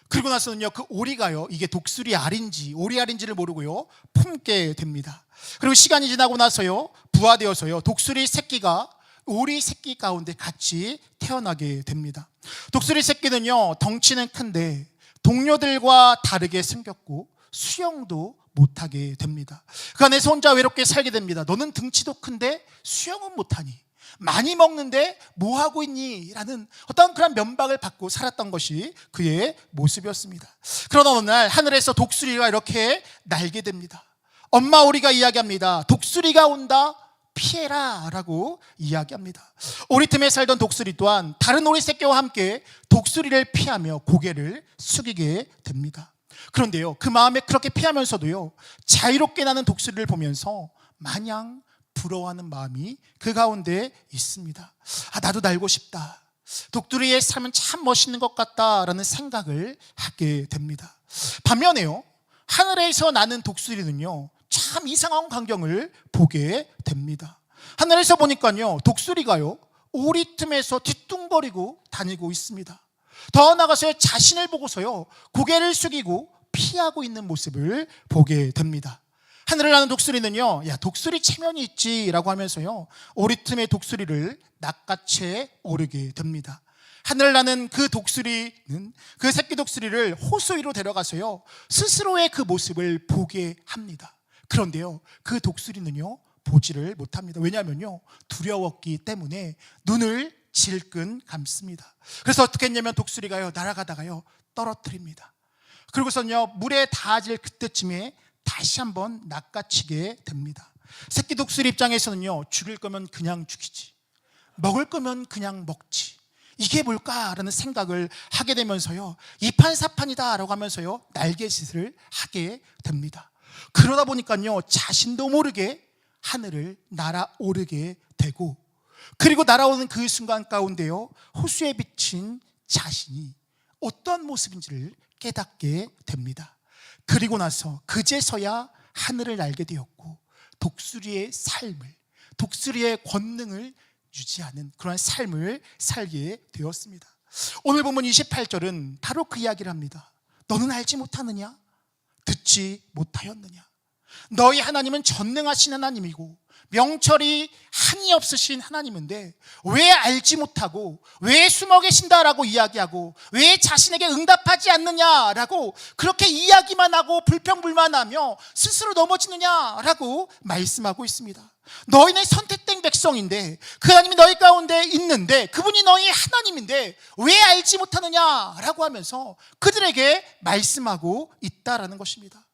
그리고 나서는요, 그 오리가요, 이게 독수리 알인지 오리 알인지를 모르고요, 품게 됩니다. 그리고 시간이 지나고 나서요, 부화되어서요, 독수리 새끼가 오리 새끼 가운데 같이 태어나게 됩니다. 독수리 새끼는요, 덩치는 큰데 동료들과 다르게 생겼고 수영도 못하게 됩니다. 그 안에서 혼자 외롭게 살게 됩니다. 너는 등치도 큰데 수영은 못하니, 많이 먹는데 뭐 하고 있니? 라는 어떤 그런 면박을 받고 살았던 것이 그의 모습이었습니다. 그러나 어느 날 하늘에서 독수리가 이렇게 날게 됩니다. 엄마 오리가 이야기합니다. 독수리가 온다, 피해라 라고 이야기합니다. 오리 틈에 살던 독수리 또한 다른 오리 새끼와 함께 독수리를 피하며 고개를 숙이게 됩니다. 그런데요, 그 마음에 그렇게 피하면서도요, 자유롭게 나는 독수리를 보면서 마냥 부러워하는 마음이 그 가운데 있습니다. 나도 날고 싶다, 독수리의 삶은 참 멋있는 것 같다라는 생각을 하게 됩니다. 반면에요, 하늘에서 나는 독수리는요, 참 이상한 광경을 보게 됩니다. 하늘에서 보니까요, 독수리가요, 오리 틈에서 뒤뚱거리고 다니고 있습니다. 더 나아가서 자신을 보고서요, 고개를 숙이고 피하고 있는 모습을 보게 됩니다. 하늘을 나는 독수리는요, 야, 독수리 체면이 있지 라고 하면서요, 오리 틈의 독수리를 낚아채 오르게 됩니다. 하늘을 나는 그 독수리는 그 새끼 독수리를 호수 위로 데려가서요, 스스로의 그 모습을 보게 합니다. 그런데요, 그 독수리는요, 보지를 못합니다. 왜냐하면요, 두려웠기 때문에 눈을 질끈 감습니다. 그래서 어떻게 했냐면 독수리가요, 날아가다가요, 떨어뜨립니다. 그리고서는요, 물에 닿아질 그때쯤에 다시 한번 낚아치게 됩니다. 새끼 독수리 입장에서는요, 죽일 거면 그냥 죽이지, 먹을 거면 그냥 먹지, 이게 뭘까라는 생각을 하게 되면서요, 이판사판이다 라고 하면서요, 날개짓을 하게 됩니다. 그러다 보니까요, 자신도 모르게 하늘을 날아오르게 되고, 그리고 날아오는 그 순간 가운데요, 호수에 비친 자신이 어떤 모습인지를 깨닫게 됩니다. 그리고 나서 그제서야 하늘을 날게 되었고, 독수리의 삶을, 독수리의 권능을 유지하는 그런 삶을 살게 되었습니다. 오늘 본문 28절은 바로 그 이야기를 합니다. 너는 알지 못하느냐? 듣지 못하였느냐? 너희 하나님은 전능하신 하나님이고 명철이 한이 없으신 하나님인데 왜 알지 못하고, 왜 숨어 계신다라고 이야기하고, 왜 자신에게 응답하지 않느냐라고 그렇게 이야기만 하고 불평불만하며 스스로 넘어지느냐라고 말씀하고 있습니다. 너희는 선택된 백성인데, 그 하나님이 너희 가운데 있는데, 그분이 너희 하나님인데 왜 알지 못하느냐라고 하면서 그들에게 말씀하고 있다라는 것입니다.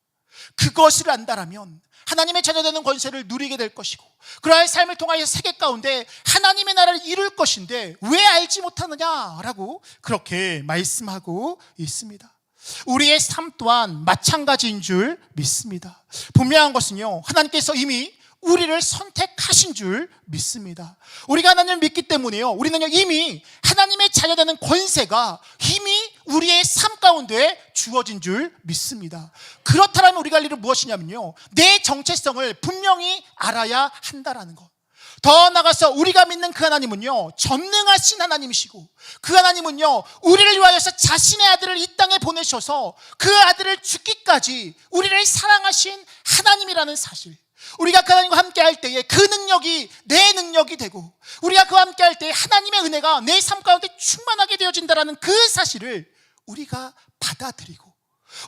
그것을 안다라면, 하나님의 자녀되는 권세를 누리게 될 것이고 그러한 삶을 통하여 세계 가운데 하나님의 나라를 이룰 것인데 왜 알지 못하느냐라고 그렇게 말씀하고 있습니다. 우리의 삶 또한 마찬가지인 줄 믿습니다. 분명한 것은요, 하나님께서 이미 우리를 선택하신 줄 믿습니다. 우리가 하나님을 믿기 때문에요, 우리는 이미 하나님의 자녀되는 권세가 이미 우리의 삶 가운데 주어진 줄 믿습니다. 그렇다면 우리가 할 일은 무엇이냐면요, 내 정체성을 분명히 알아야 한다라는 것. 더 나아가서 우리가 믿는 그 하나님은요, 전능하신 하나님이시고 그 하나님은요, 우리를 위하여서 자신의 아들을 이 땅에 보내셔서 그 아들을 죽기까지 우리를 사랑하신 하나님이라는 사실, 우리가 그 하나님과 함께 할 때에 그 능력이 내 능력이 되고 우리가 그와 함께 할 때에 하나님의 은혜가 내 삶 가운데 충만하게 되어진다는 그 사실을 우리가 받아들이고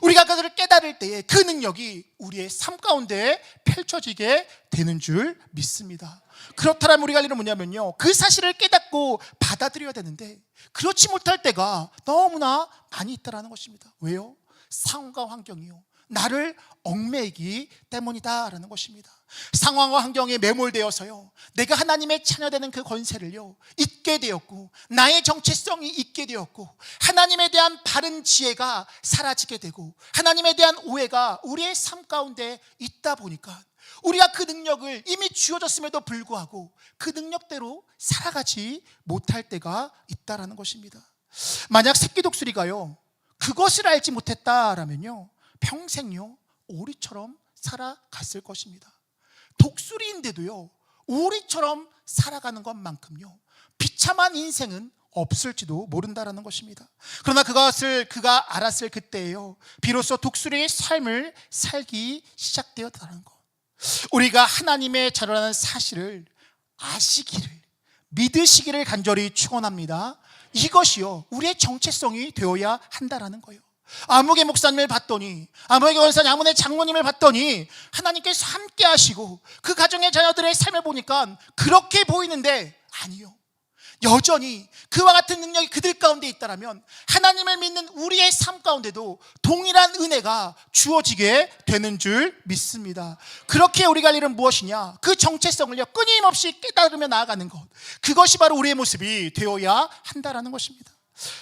우리가 그것을 깨달을 때에 그 능력이 우리의 삶 가운데 펼쳐지게 되는 줄 믿습니다. 그렇다면 우리가 할 일은 뭐냐면요, 그 사실을 깨닫고 받아들여야 되는데 그렇지 못할 때가 너무나 많이 있다는 것입니다. 왜요? 상황과 환경이요, 나를 얽매이기 때문이다라는 것입니다. 상황과 환경에 매몰되어서요, 내가 하나님의 자녀되는 그 권세를요 잊게 되었고 나의 정체성이 잊게 되었고 하나님에 대한 바른 지혜가 사라지게 되고 하나님에 대한 오해가 우리의 삶 가운데 있다 보니까 우리가 그 능력을 이미 주어졌음에도 불구하고 그 능력대로 살아가지 못할 때가 있다라는 것입니다. 만약 새끼 독수리가요 그것을 알지 못했다라면요 평생요 오리처럼 살아갔을 것입니다. 독수리인데도요 오리처럼 살아가는 것만큼요 비참한 인생은 없을지도 모른다라는 것입니다. 그러나 그것을 그가 알았을 그때에요 비로소 독수리의 삶을 살기 시작되었다는 것. 우리가 하나님의 자녀라는 사실을 아시기를, 믿으시기를 간절히 축원합니다. 이것이요 우리의 정체성이 되어야 한다라는 거예요. 아무개 목사님을 봤더니, 아무개 권사님, 아무개 장로님을 봤더니 하나님께서 함께 하시고 그 가정의 자녀들의 삶을 보니까 그렇게 보이는데 아니요, 여전히 그와 같은 능력이 그들 가운데 있다면 하나님을 믿는 우리의 삶 가운데도 동일한 은혜가 주어지게 되는 줄 믿습니다. 그렇게 우리가 할 일은 무엇이냐, 그 정체성을요 끊임없이 깨달으며 나아가는 것, 그것이 바로 우리의 모습이 되어야 한다라는 것입니다.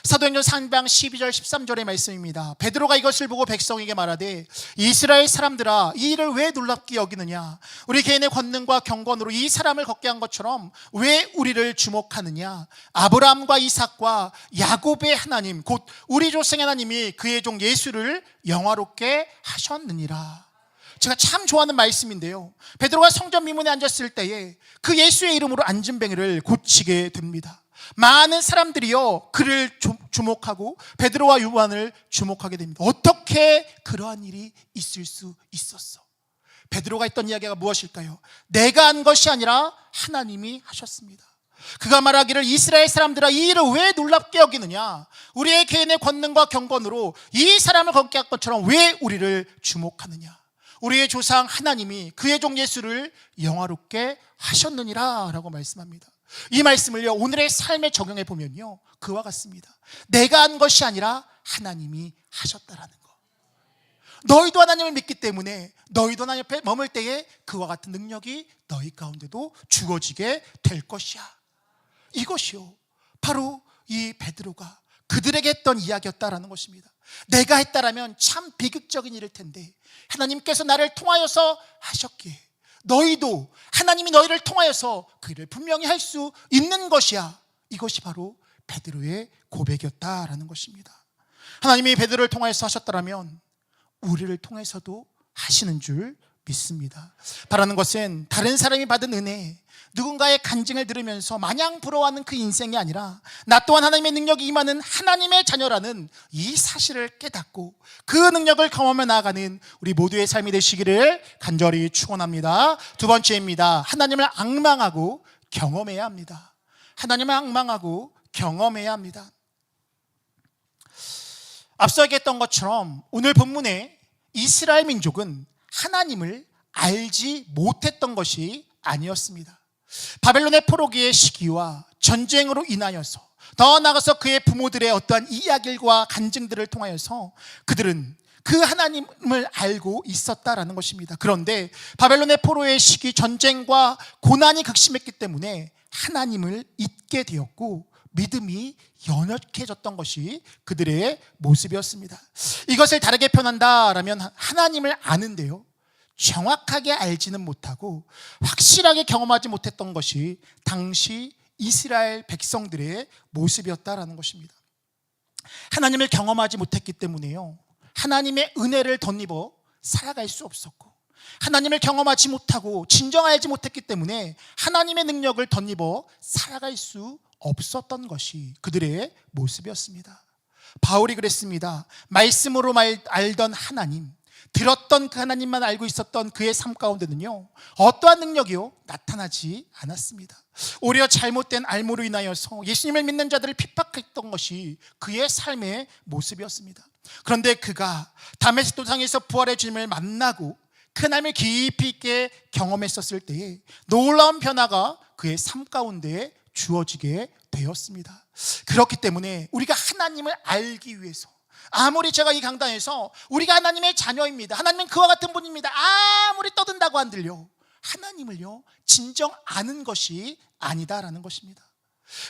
사도행전 3장 12절 13절의 말씀입니다. 베드로가 이것을 보고 백성에게 말하되 이스라엘 사람들아, 이 일을 왜 놀랍게 여기느냐? 우리 개인의 권능과 경건으로 이 사람을 걷게 한 것처럼 왜 우리를 주목하느냐? 아브라함과 이삭과 야곱의 하나님, 곧 우리 조상의 하나님이 그의 종 예수를 영화롭게 하셨느니라. 제가 참 좋아하는 말씀인데요, 베드로가 성전 미문에 앉았을 때에 그 예수의 이름으로 앉은뱅이를 고치게 됩니다. 많은 사람들이요 그를 주목하고 베드로와 요한을 주목하게 됩니다. 어떻게 그러한 일이 있을 수 있었어? 베드로가 했던 이야기가 무엇일까요? 내가 한 것이 아니라 하나님이 하셨습니다. 그가 말하기를 이스라엘 사람들아, 이 일을 왜 놀랍게 여기느냐? 우리의 개인의 권능과 경건으로 이 사람을 걷게 한 것처럼 왜 우리를 주목하느냐? 우리의 조상 하나님이 그의 종 예수를 영화롭게 하셨느니라 라고 말씀합니다. 이 말씀을요 오늘의 삶에 적용해 보면요 그와 같습니다. 내가 한 것이 아니라 하나님이 하셨다라는 거. 너희도 하나님을 믿기 때문에 너희도 하나님 옆에 머물 때에 그와 같은 능력이 너희 가운데도 주어지게 될 것이야. 이것이요 바로 이 베드로가 그들에게 했던 이야기였다라는 것입니다. 내가 했다라면 참 비극적인 일일 텐데 하나님께서 나를 통하여서 하셨기에 너희도 하나님이 너희를 통하여서 그 일을 분명히 할 수 있는 것이야. 이것이 바로 베드로의 고백이었다라는 것입니다. 하나님이 베드로를 통하여서 하셨다면 우리를 통해서도 하시는 줄 믿습니다. 바라는 것은 다른 사람이 받은 은혜, 누군가의 간증을 들으면서 마냥 부러워하는 그 인생이 아니라 나 또한 하나님의 능력이 임하는 하나님의 자녀라는 이 사실을 깨닫고 그 능력을 경험해 나아가는 우리 모두의 삶이 되시기를 간절히 축원합니다. 두 번째입니다. 하나님을 앙망하고 경험해야 합니다. 하나님을 앙망하고 경험해야 합니다. 앞서 얘기했던 것처럼 오늘 본문에 이스라엘 민족은 하나님을 알지 못했던 것이 아니었습니다. 바벨론의 포로기의 시기와 전쟁으로 인하여서 더 나아가서 그의 부모들의 어떠한 이야기들과 간증들을 통하여서 그들은 그 하나님을 알고 있었다라는 것입니다. 그런데 바벨론의 포로의 시기, 전쟁과 고난이 극심했기 때문에 하나님을 잊게 되었고 믿음이 연약해졌던 것이 그들의 모습이었습니다. 이것을 다르게 표현한다라면 하나님을 아는데요, 정확하게 알지는 못하고 확실하게 경험하지 못했던 것이 당시 이스라엘 백성들의 모습이었다라는 것입니다. 하나님을 경험하지 못했기 때문에요, 하나님의 은혜를 덧입어 살아갈 수 없었고, 하나님을 경험하지 못하고 진정 알지 못했기 때문에 하나님의 능력을 덧입어 살아갈 수 없었던 것이 그들의 모습이었습니다. 바울이 그랬습니다. 말씀으로 알던 하나님, 들었던 그 하나님만 알고 있었던 그의 삶 가운데는요, 어떠한 능력이요 나타나지 않았습니다. 오히려 잘못된 알무로 인하여서 예수님을 믿는 자들을 핍박했던 것이 그의 삶의 모습이었습니다. 그런데 그가 다메섹 도상에서 부활의 주님을 만나고 그 하나님을 깊이 있게 경험했었을 때에 놀라운 변화가 그의 삶 가운데 주어지게 되었습니다. 그렇기 때문에 우리가 하나님을 알기 위해서, 아무리 제가 이 강단에서 우리가 하나님의 자녀입니다, 하나님은 그와 같은 분입니다, 아무리 떠든다고 한들요, 하나님을요 진정 아는 것이 아니다라는 것입니다.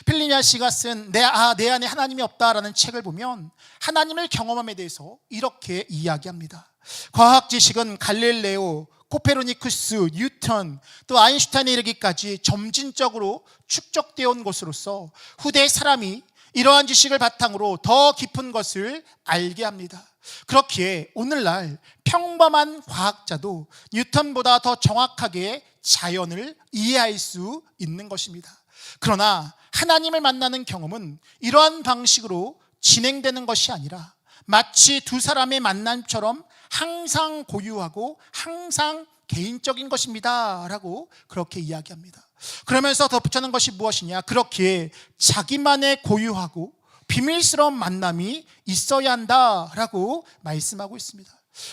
필리냐 씨가 쓴 내 안에 하나님이 없다라는 책을 보면 하나님을 경험함에 대해서 이렇게 이야기합니다. 과학 지식은 갈릴레오, 코페르니쿠스, 뉴턴, 또 아인슈타인에 이르기까지 점진적으로 축적되어 온 것으로서 후대 사람이 이러한 지식을 바탕으로 더 깊은 것을 알게 합니다. 그렇기에 오늘날 평범한 과학자도 뉴턴보다 더 정확하게 자연을 이해할 수 있는 것입니다. 그러나 하나님을 만나는 경험은 이러한 방식으로 진행되는 것이 아니라 마치 두 사람의 만남처럼 항상 고유하고 항상 개인적인 것입니다 라고 그렇게 이야기합니다. 그러면서 덧붙이는 것이 무엇이냐, 그렇기에 자기만의 고유하고 비밀스러운 만남이 있어야 한다라고 말씀하고 있습니다.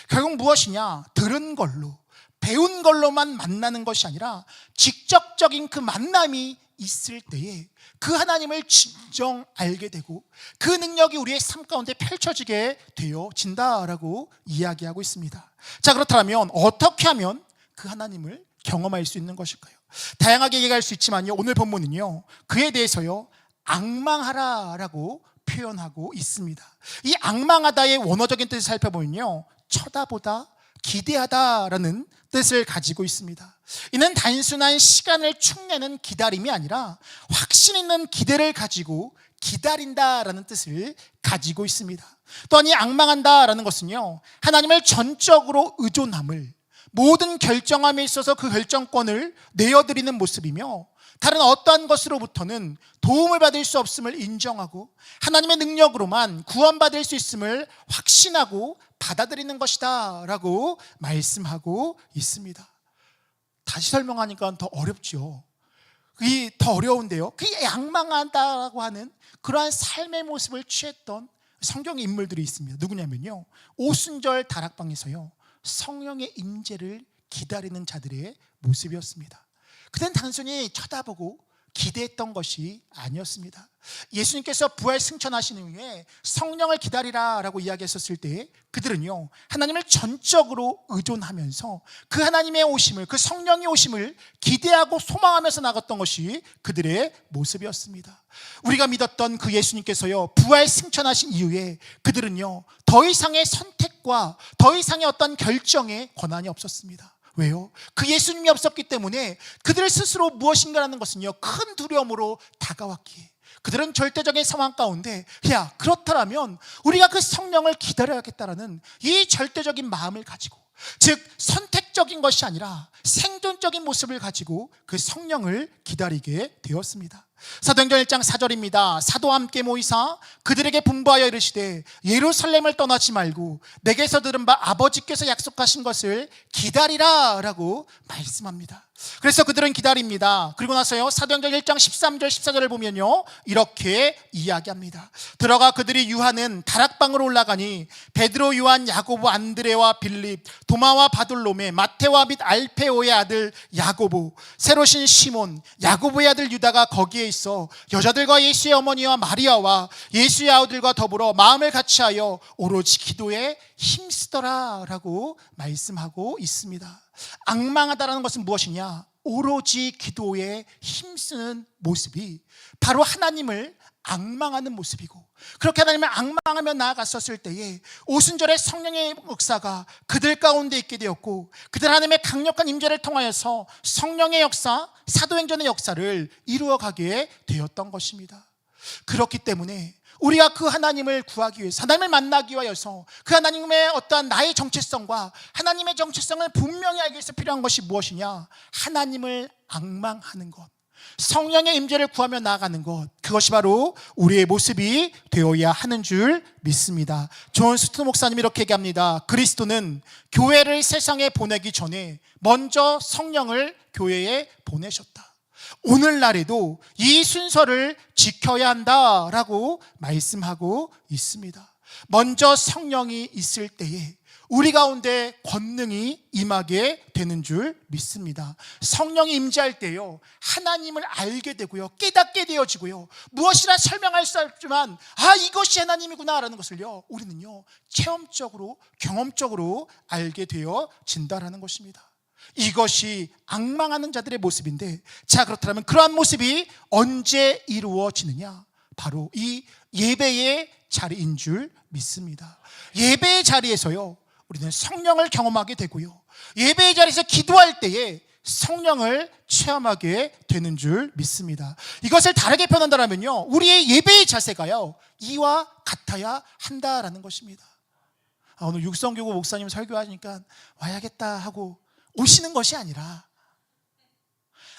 결국 무엇이냐, 들은 걸로 배운 걸로만 만나는 것이 아니라 직접적인 그 만남이 있을 때에 그 하나님을 진정 알게 되고 그 능력이 우리의 삶 가운데 펼쳐지게 되어진다라고 이야기하고 있습니다. 자, 그렇다면 어떻게 하면 그 하나님을 경험할 수 있는 것일까요? 다양하게 얘기할 수 있지만요, 오늘 본문은요 그에 대해서요 앙망하라라고 표현하고 있습니다. 이 앙망하다의 원어적인 뜻을 살펴보면요, 쳐다보다, 기대하다라는 뜻을 가지고 있습니다. 이는 단순한 시간을 축내는 기다림이 아니라 확신 있는 기대를 가지고 기다린다라는 뜻을 가지고 있습니다. 또한 이 앙망한다라는 것은요, 하나님을 전적으로 의존함을, 모든 결정함에 있어서 그 결정권을 내어드리는 모습이며 다른 어떠한 것으로부터는 도움을 받을 수 없음을 인정하고 하나님의 능력으로만 구원받을 수 있음을 확신하고 받아들이는 것이다 라고 말씀하고 있습니다. 다시 설명하니까 더 어렵죠. 이 더 어려운데요, 그 앙망한다라고 하는 그러한 삶의 모습을 취했던 성경 인물들이 있습니다. 누구냐면요, 오순절 다락방에서요 성령의 임재를 기다리는 자들의 모습이었습니다. 그땐 단순히 쳐다보고 기대했던 것이 아니었습니다. 예수님께서 부활 승천하신 후에 성령을 기다리라라고 이야기했었을 때 그들은요 하나님을 전적으로 의존하면서 그 하나님의 오심을, 그 성령의 오심을 기대하고 소망하면서 나갔던 것이 그들의 모습이었습니다. 우리가 믿었던 그 예수님께서요 부활 승천하신 이후에 그들은요 더 이상의 선택과 더 이상의 어떤 결정에 권한이 없었습니다. 왜요? 그 예수님이 없었기 때문에 그들 스스로 무엇인가라는 것은요 큰 두려움으로 다가왔기에 그들은 절대적인 상황 가운데 야, 그렇다면 우리가 그 성령을 기다려야겠다라는 이 절대적인 마음을 가지고, 즉 선택적인 것이 아니라 생존적인 모습을 가지고 그 성령을 기다리게 되었습니다. 사도행전 1장 4절입니다. 사도와 함께 모이사 그들에게 분부하여 이르시되 예루살렘을 떠나지 말고 내게서 들은 바 아버지께서 약속하신 것을 기다리라 라고 말씀합니다. 그래서 그들은 기다립니다. 그리고 나서요 사도행전 1장 13절 14절을 보면요 이렇게 이야기합니다. 들어가 그들이 유하는 다락방으로 올라가니 베드로, 요한, 야고보, 안드레와 빌립, 도마와 바돌로메, 마테와 및 알페오의 아들 야고보, 새로 신 시몬, 야고보의 아들 유다가 거기에 가운데 있어 여자들과 예수의 어머니와 마리아와 예수의 아우들과 더불어 마음을 같이하여 오로지 기도에 힘쓰더라 라고 말씀하고 있습니다. 앙망하다라는 것은 무엇이냐? 오로지 기도에 힘쓰는 모습이 바로 하나님을 앙망하는 모습이고, 그렇게 하나님을 앙망하며 나아갔었을 때에 오순절에 성령의 역사가 그들 가운데 있게 되었고, 그들 하나님의 강력한 임재를 통하여서 성령의 역사, 사도행전의 역사를 이루어가게 되었던 것입니다. 그렇기 때문에 우리가 그 하나님을 구하기 위해서, 하나님을 만나기 위하여서 그 하나님의 어떠한 나의 정체성과 하나님의 정체성을 분명히 알기 위해서 필요한 것이 무엇이냐? 하나님을 앙망하는 것, 성령의 임재를 구하며 나아가는 것, 그것이 바로 우리의 모습이 되어야 하는 줄 믿습니다. 존 스투 목사님이 이렇게 얘기합니다. 그리스도는 교회를 세상에 보내기 전에 먼저 성령을 교회에 보내셨다. 오늘날에도 이 순서를 지켜야 한다라고 말씀하고 있습니다. 먼저 성령이 있을 때에 우리 가운데 권능이 임하게 되는 줄 믿습니다. 성령이 임재할 때요, 하나님을 알게 되고요, 깨닫게 되어지고요, 무엇이라 설명할 수 없지만 이것이 하나님이구나 라는 것을요, 우리는요 체험적으로, 경험적으로 알게 되어진다라는 것입니다. 이것이 앙망하는 자들의 모습인데, 자, 그렇다면 그러한 모습이 언제 이루어지느냐? 바로 이 예배의 자리인 줄 믿습니다. 예배의 자리에서요, 우리는 성령을 경험하게 되고요, 예배의 자리에서 기도할 때에 성령을 체험하게 되는 줄 믿습니다. 이것을 다르게 표현한다면요, 우리의 예배의 자세가요 이와 같아야 한다라는 것입니다. 오늘 육성교구 목사님 설교하니까 와야겠다 하고 오시는 것이 아니라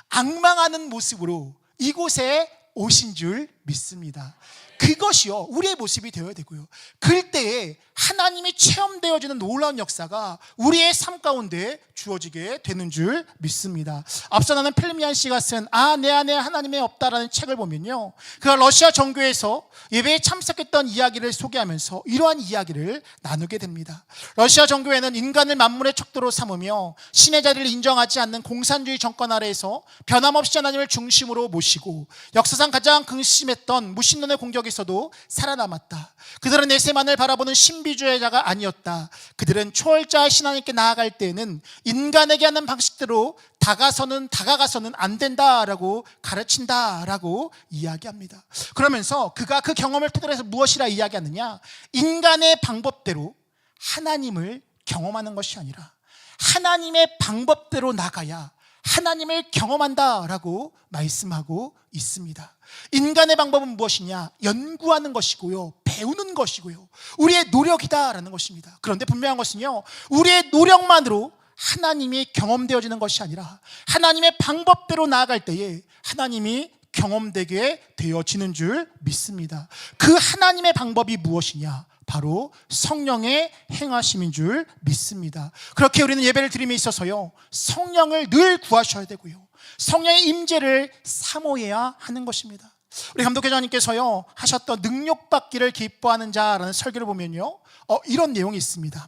앙망하는 모습으로 이곳에 오신 줄 믿습니다. 그것이요 우리의 모습이 되어야 되고요, 그때에 하나님이 체험되어지는 놀라운 역사가 우리의 삶 가운데 주어지게 되는 줄 믿습니다. 앞서 나는 필리미안 씨가 쓴 내 안에 하나님이 없다라는 책을 보면요, 그가 러시아 정교회에서 예배에 참석했던 이야기를 소개하면서 이러한 이야기를 나누게 됩니다. 러시아 정교회는 인간을 만물의 척도로 삼으며 신의 자리를 인정하지 않는 공산주의 정권 아래에서 변함없이 하나님을 중심으로 모시고 역사상 가장 극심했던 무신론의 공격에서도 살아남았다. 그들은 내세만을 바라보는 신비주의자가 아니었다. 그들은 초월자 신하님께 나아갈 때에는 인간에게 하는 방식대로 다가가서는 안 된다라고 가르친다라고 이야기합니다. 그러면서 그가 그 경험을 토대로 해서 무엇이라 이야기하느냐? 인간의 방법대로 하나님을 경험하는 것이 아니라 하나님의 방법대로 나가야 하나님을 경험한다라고 말씀하고 있습니다. 인간의 방법은 무엇이냐? 연구하는 것이고요, 배우는 것이고요, 우리의 노력이다라는 것입니다. 그런데 분명한 것은요, 우리의 노력만으로 하나님이 경험되어지는 것이 아니라 하나님의 방법대로 나아갈 때에 하나님이 경험되게 되어지는 줄 믿습니다. 그 하나님의 방법이 무엇이냐? 바로 성령의 행하심인 줄 믿습니다. 그렇게 우리는 예배를 드림에 있어서요, 성령을 늘 구하셔야 되고요, 성령의 임재를 사모해야 하는 것입니다. 우리 감독회장님께서요 하셨던 능력받기를 기뻐하는 자라는 설교를 보면요, 이런 내용이 있습니다.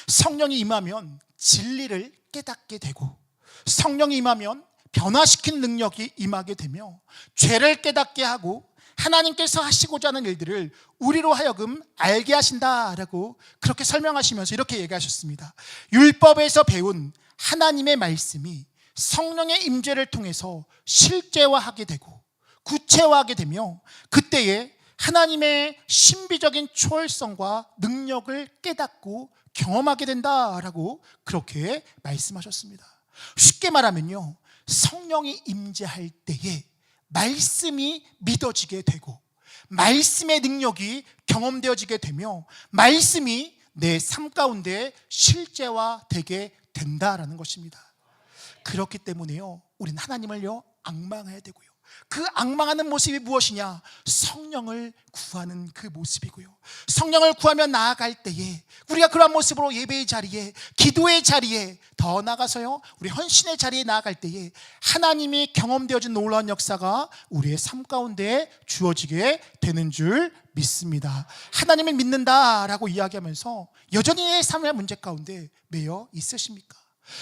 성령이 임하면 진리를 깨닫게 되고, 성령이 임하면 변화시키는 능력이 임하게 되며 죄를 깨닫게 하고 하나님께서 하시고자 하는 일들을 우리로 하여금 알게 하신다라고 그렇게 설명하시면서 이렇게 얘기하셨습니다. 율법에서 배운 하나님의 말씀이 성령의 임재를 통해서 실제화하게 되고 구체화하게 되며 그때에 하나님의 신비적인 초월성과 능력을 깨닫고 경험하게 된다라고 그렇게 말씀하셨습니다. 쉽게 말하면요, 성령이 임재할 때에 말씀이 믿어지게 되고 말씀의 능력이 경험되어지게 되며 말씀이 내 삶 가운데 실제화되게 된다라는 것입니다. 그렇기 때문에요, 우리는 하나님을요 앙망해야 되고요, 그 앙망하는 모습이 무엇이냐? 성령을 구하는 그 모습이고요, 성령을 구하며 나아갈 때에 우리가 그러한 모습으로 예배의 자리에, 기도의 자리에, 더 나아가서요 우리 헌신의 자리에 나아갈 때에 하나님이 경험되어진 놀라운 역사가 우리의 삶 가운데 주어지게 되는 줄 믿습니다. 하나님을 믿는다라고 이야기하면서 여전히 내 삶의 문제 가운데 매여 있으십니까?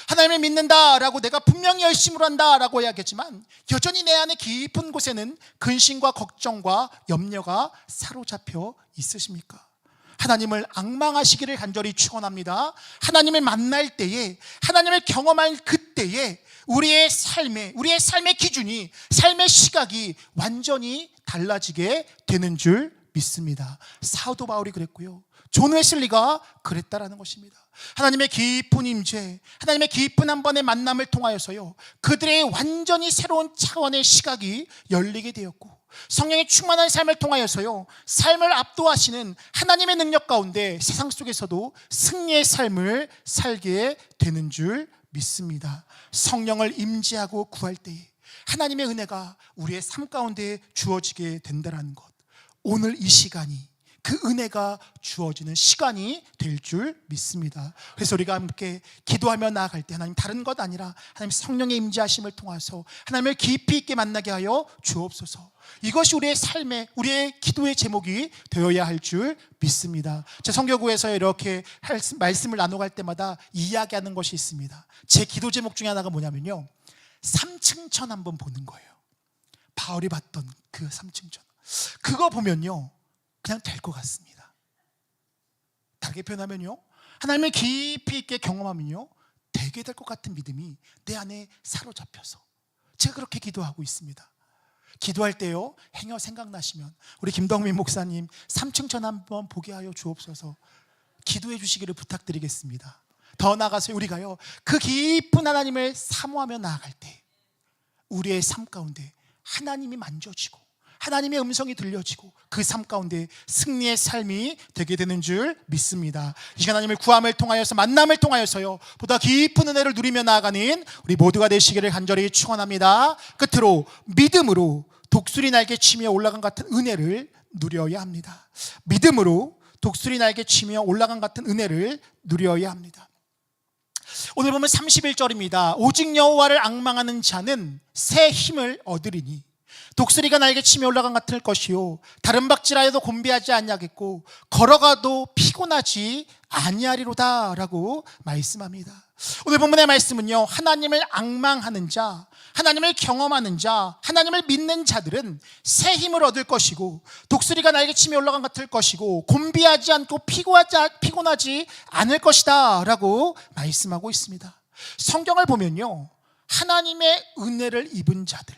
하나님을 믿는다라고 내가 분명히 열심으로 한다라고 이야기했지만 여전히 내 안에 깊은 곳에는 근심과 걱정과 염려가 사로잡혀 있으십니까? 하나님을 앙망하시기를 간절히 축원합니다. 하나님을 만날 때에, 하나님을 경험할 그때에 우리의 삶의 기준이, 삶의 시각이 완전히 달라지게 되는 줄 믿습니다. 사도 바울이 그랬고요, 존 웨슬리가 그랬다라는 것입니다. 하나님의 깊은 임재, 하나님의 깊은 한 번의 만남을 통하여서요, 그들의 완전히 새로운 차원의 시각이 열리게 되었고, 성령의 충만한 삶을 통하여서요, 삶을 압도하시는 하나님의 능력 가운데 세상 속에서도 승리의 삶을 살게 되는 줄 믿습니다. 성령을 임재하고 구할 때에 하나님의 은혜가 우리의 삶 가운데 주어지게 된다는 것, 오늘 이 시간이 그 은혜가 주어지는 시간이 될 줄 믿습니다. 그래서 우리가 함께 기도하며 나아갈 때 하나님, 다른 것 아니라 하나님 성령의 임재하심을 통해서 하나님을 깊이 있게 만나게 하여 주옵소서. 이것이 우리의 삶의, 우리의 기도의 제목이 되어야 할 줄 믿습니다. 제 선교구에서 이렇게 말씀을 나눠갈 때마다 이야기하는 것이 있습니다. 제 기도 제목 중에 하나가 뭐냐면요, 3층천 한번 보는 거예요. 바울이 봤던 그 3층천, 그거 보면요 그냥 될 것 같습니다. 다르게 표현하면요, 하나님을 깊이 있게 경험하면요 되게 될 것 같은 믿음이 내 안에 사로잡혀서 제가 그렇게 기도하고 있습니다. 기도할 때요, 행여 생각나시면 우리 김덕민 목사님 3층천 한번 보게 하여 주옵소서 기도해 주시기를 부탁드리겠습니다. 더 나아가서 우리가요, 그 깊은 하나님을 사모하며 나아갈 때 우리의 삶 가운데 하나님이 만져지고 하나님의 음성이 들려지고 그 삶 가운데 승리의 삶이 되게 되는 줄 믿습니다. 이 시간 하나님을 구함을 통하여서, 만남을 통하여서요, 보다 깊은 은혜를 누리며 나아가는 우리 모두가 되시기를 간절히 축원합니다. 끝으로 믿음으로 독수리 날개 치며 올라간 같은 은혜를 누려야 합니다. 믿음으로 독수리 날개 치며 올라간 같은 은혜를 누려야 합니다. 오늘 보면 31절입니다. 오직 여호와를 앙망하는 자는 새 힘을 얻으리니 독수리가 날개치며 올라간 같을 것이요 다른 박질하여도 곤비하지 아니하겠고 걸어가도 피곤하지 아니하리로다 라고 말씀합니다. 오늘 본문의 말씀은요, 하나님을 앙망하는 자, 하나님을 경험하는 자, 하나님을 믿는 자들은 새 힘을 얻을 것이고 독수리가 날개치며 올라간 같을 것이고 곤비하지 않고 피곤하지 않을 것이다 라고 말씀하고 있습니다. 성경을 보면요, 하나님의 은혜를 입은 자들,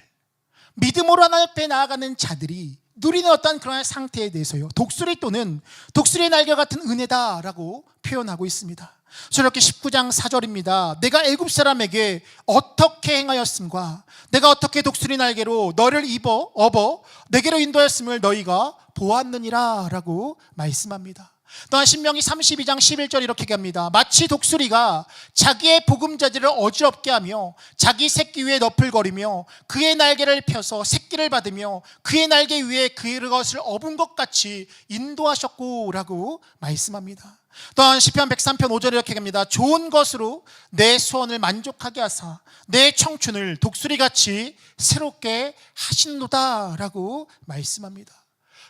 믿음으로 하나님 앞에 나아가는 자들이 누리는 어떤 그런 상태에 대해서요, 독수리 또는 독수리의 날개 같은 은혜다라고 표현하고 있습니다. 저렇게 19장 4절입니다. 내가 애굽 사람에게 어떻게 행하였음과 내가 어떻게 독수리 날개로 너를 업어 내게로 인도하였음을 너희가 보았느니라 라고 말씀합니다. 또한 신명기 32장 11절 이렇게 얘기합니다. 마치 독수리가 자기의 보금자리를 어지럽게 하며 자기 새끼 위에 너풀거리며 그의 날개를 펴서 새끼를 받으며 그의 날개 위에 그것을 업은 것 같이 인도하셨고 라고 말씀합니다. 또한 시편 103편 5절에 이렇게 얘기합니다. 좋은 것으로 내 소원을 만족하게 하사 내 청춘을 독수리같이 새롭게 하시는도다 라고 말씀합니다.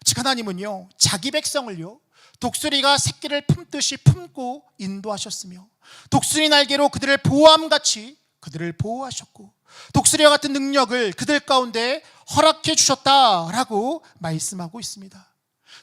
즉 하나님은요, 자기 백성을요 독수리가 새끼를 품듯이 품고 인도하셨으며 독수리 날개로 그들을 보호함같이 그들을 보호하셨고 독수리와 같은 능력을 그들 가운데 허락해 주셨다라고 말씀하고 있습니다.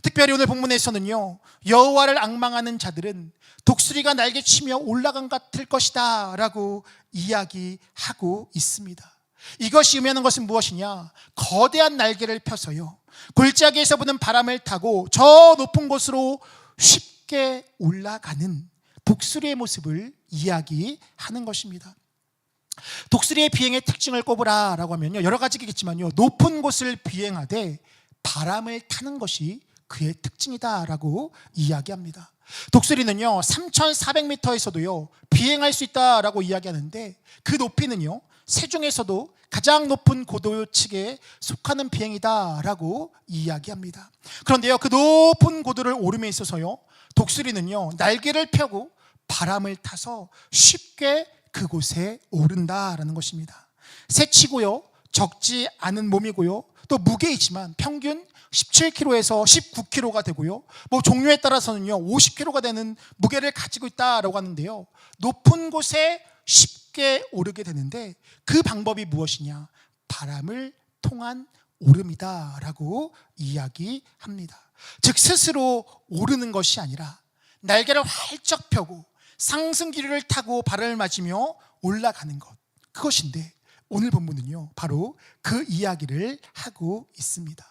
특별히 오늘 본문에서는요, 여호와를 앙망하는 자들은 독수리가 날개치며 올라간 같을 것이다 라고 이야기하고 있습니다. 이것이 의미하는 것은 무엇이냐, 거대한 날개를 펴서요 골짜기에서 부는 바람을 타고 저 높은 곳으로 쉽게 올라가는 독수리의 모습을 이야기하는 것입니다. 독수리의 비행의 특징을 꼽으라 라고 하면요, 여러 가지겠지만요, 높은 곳을 비행하되 바람을 타는 것이 그의 특징이다 라고 이야기합니다. 독수리는요 3,400m에서도요 비행할 수 있다라고 이야기하는데 그 높이는요 새 중에서도 가장 높은 고도 측에 속하는 비행이다라고 이야기합니다. 그런데요, 그 높은 고도를 오름에 있어서요 독수리는요 날개를 펴고 바람을 타서 쉽게 그곳에 오른다라는 것입니다. 새치고요 적지 않은 몸이고요 또 무게이지만 평균 17kg에서 19kg가 되고요 뭐 종류에 따라서는요 50kg가 되는 무게를 가지고 있다라고 하는데요, 높은 곳에 쉽게 오르게 되는데 그 방법이 무엇이냐? 바람을 통한 오름이다 라고 이야기합니다. 즉 스스로 오르는 것이 아니라 날개를 활짝 펴고 상승기류를 타고 바람을 맞으며 올라가는 것, 그것인데 오늘 본문은요 바로 그 이야기를 하고 있습니다.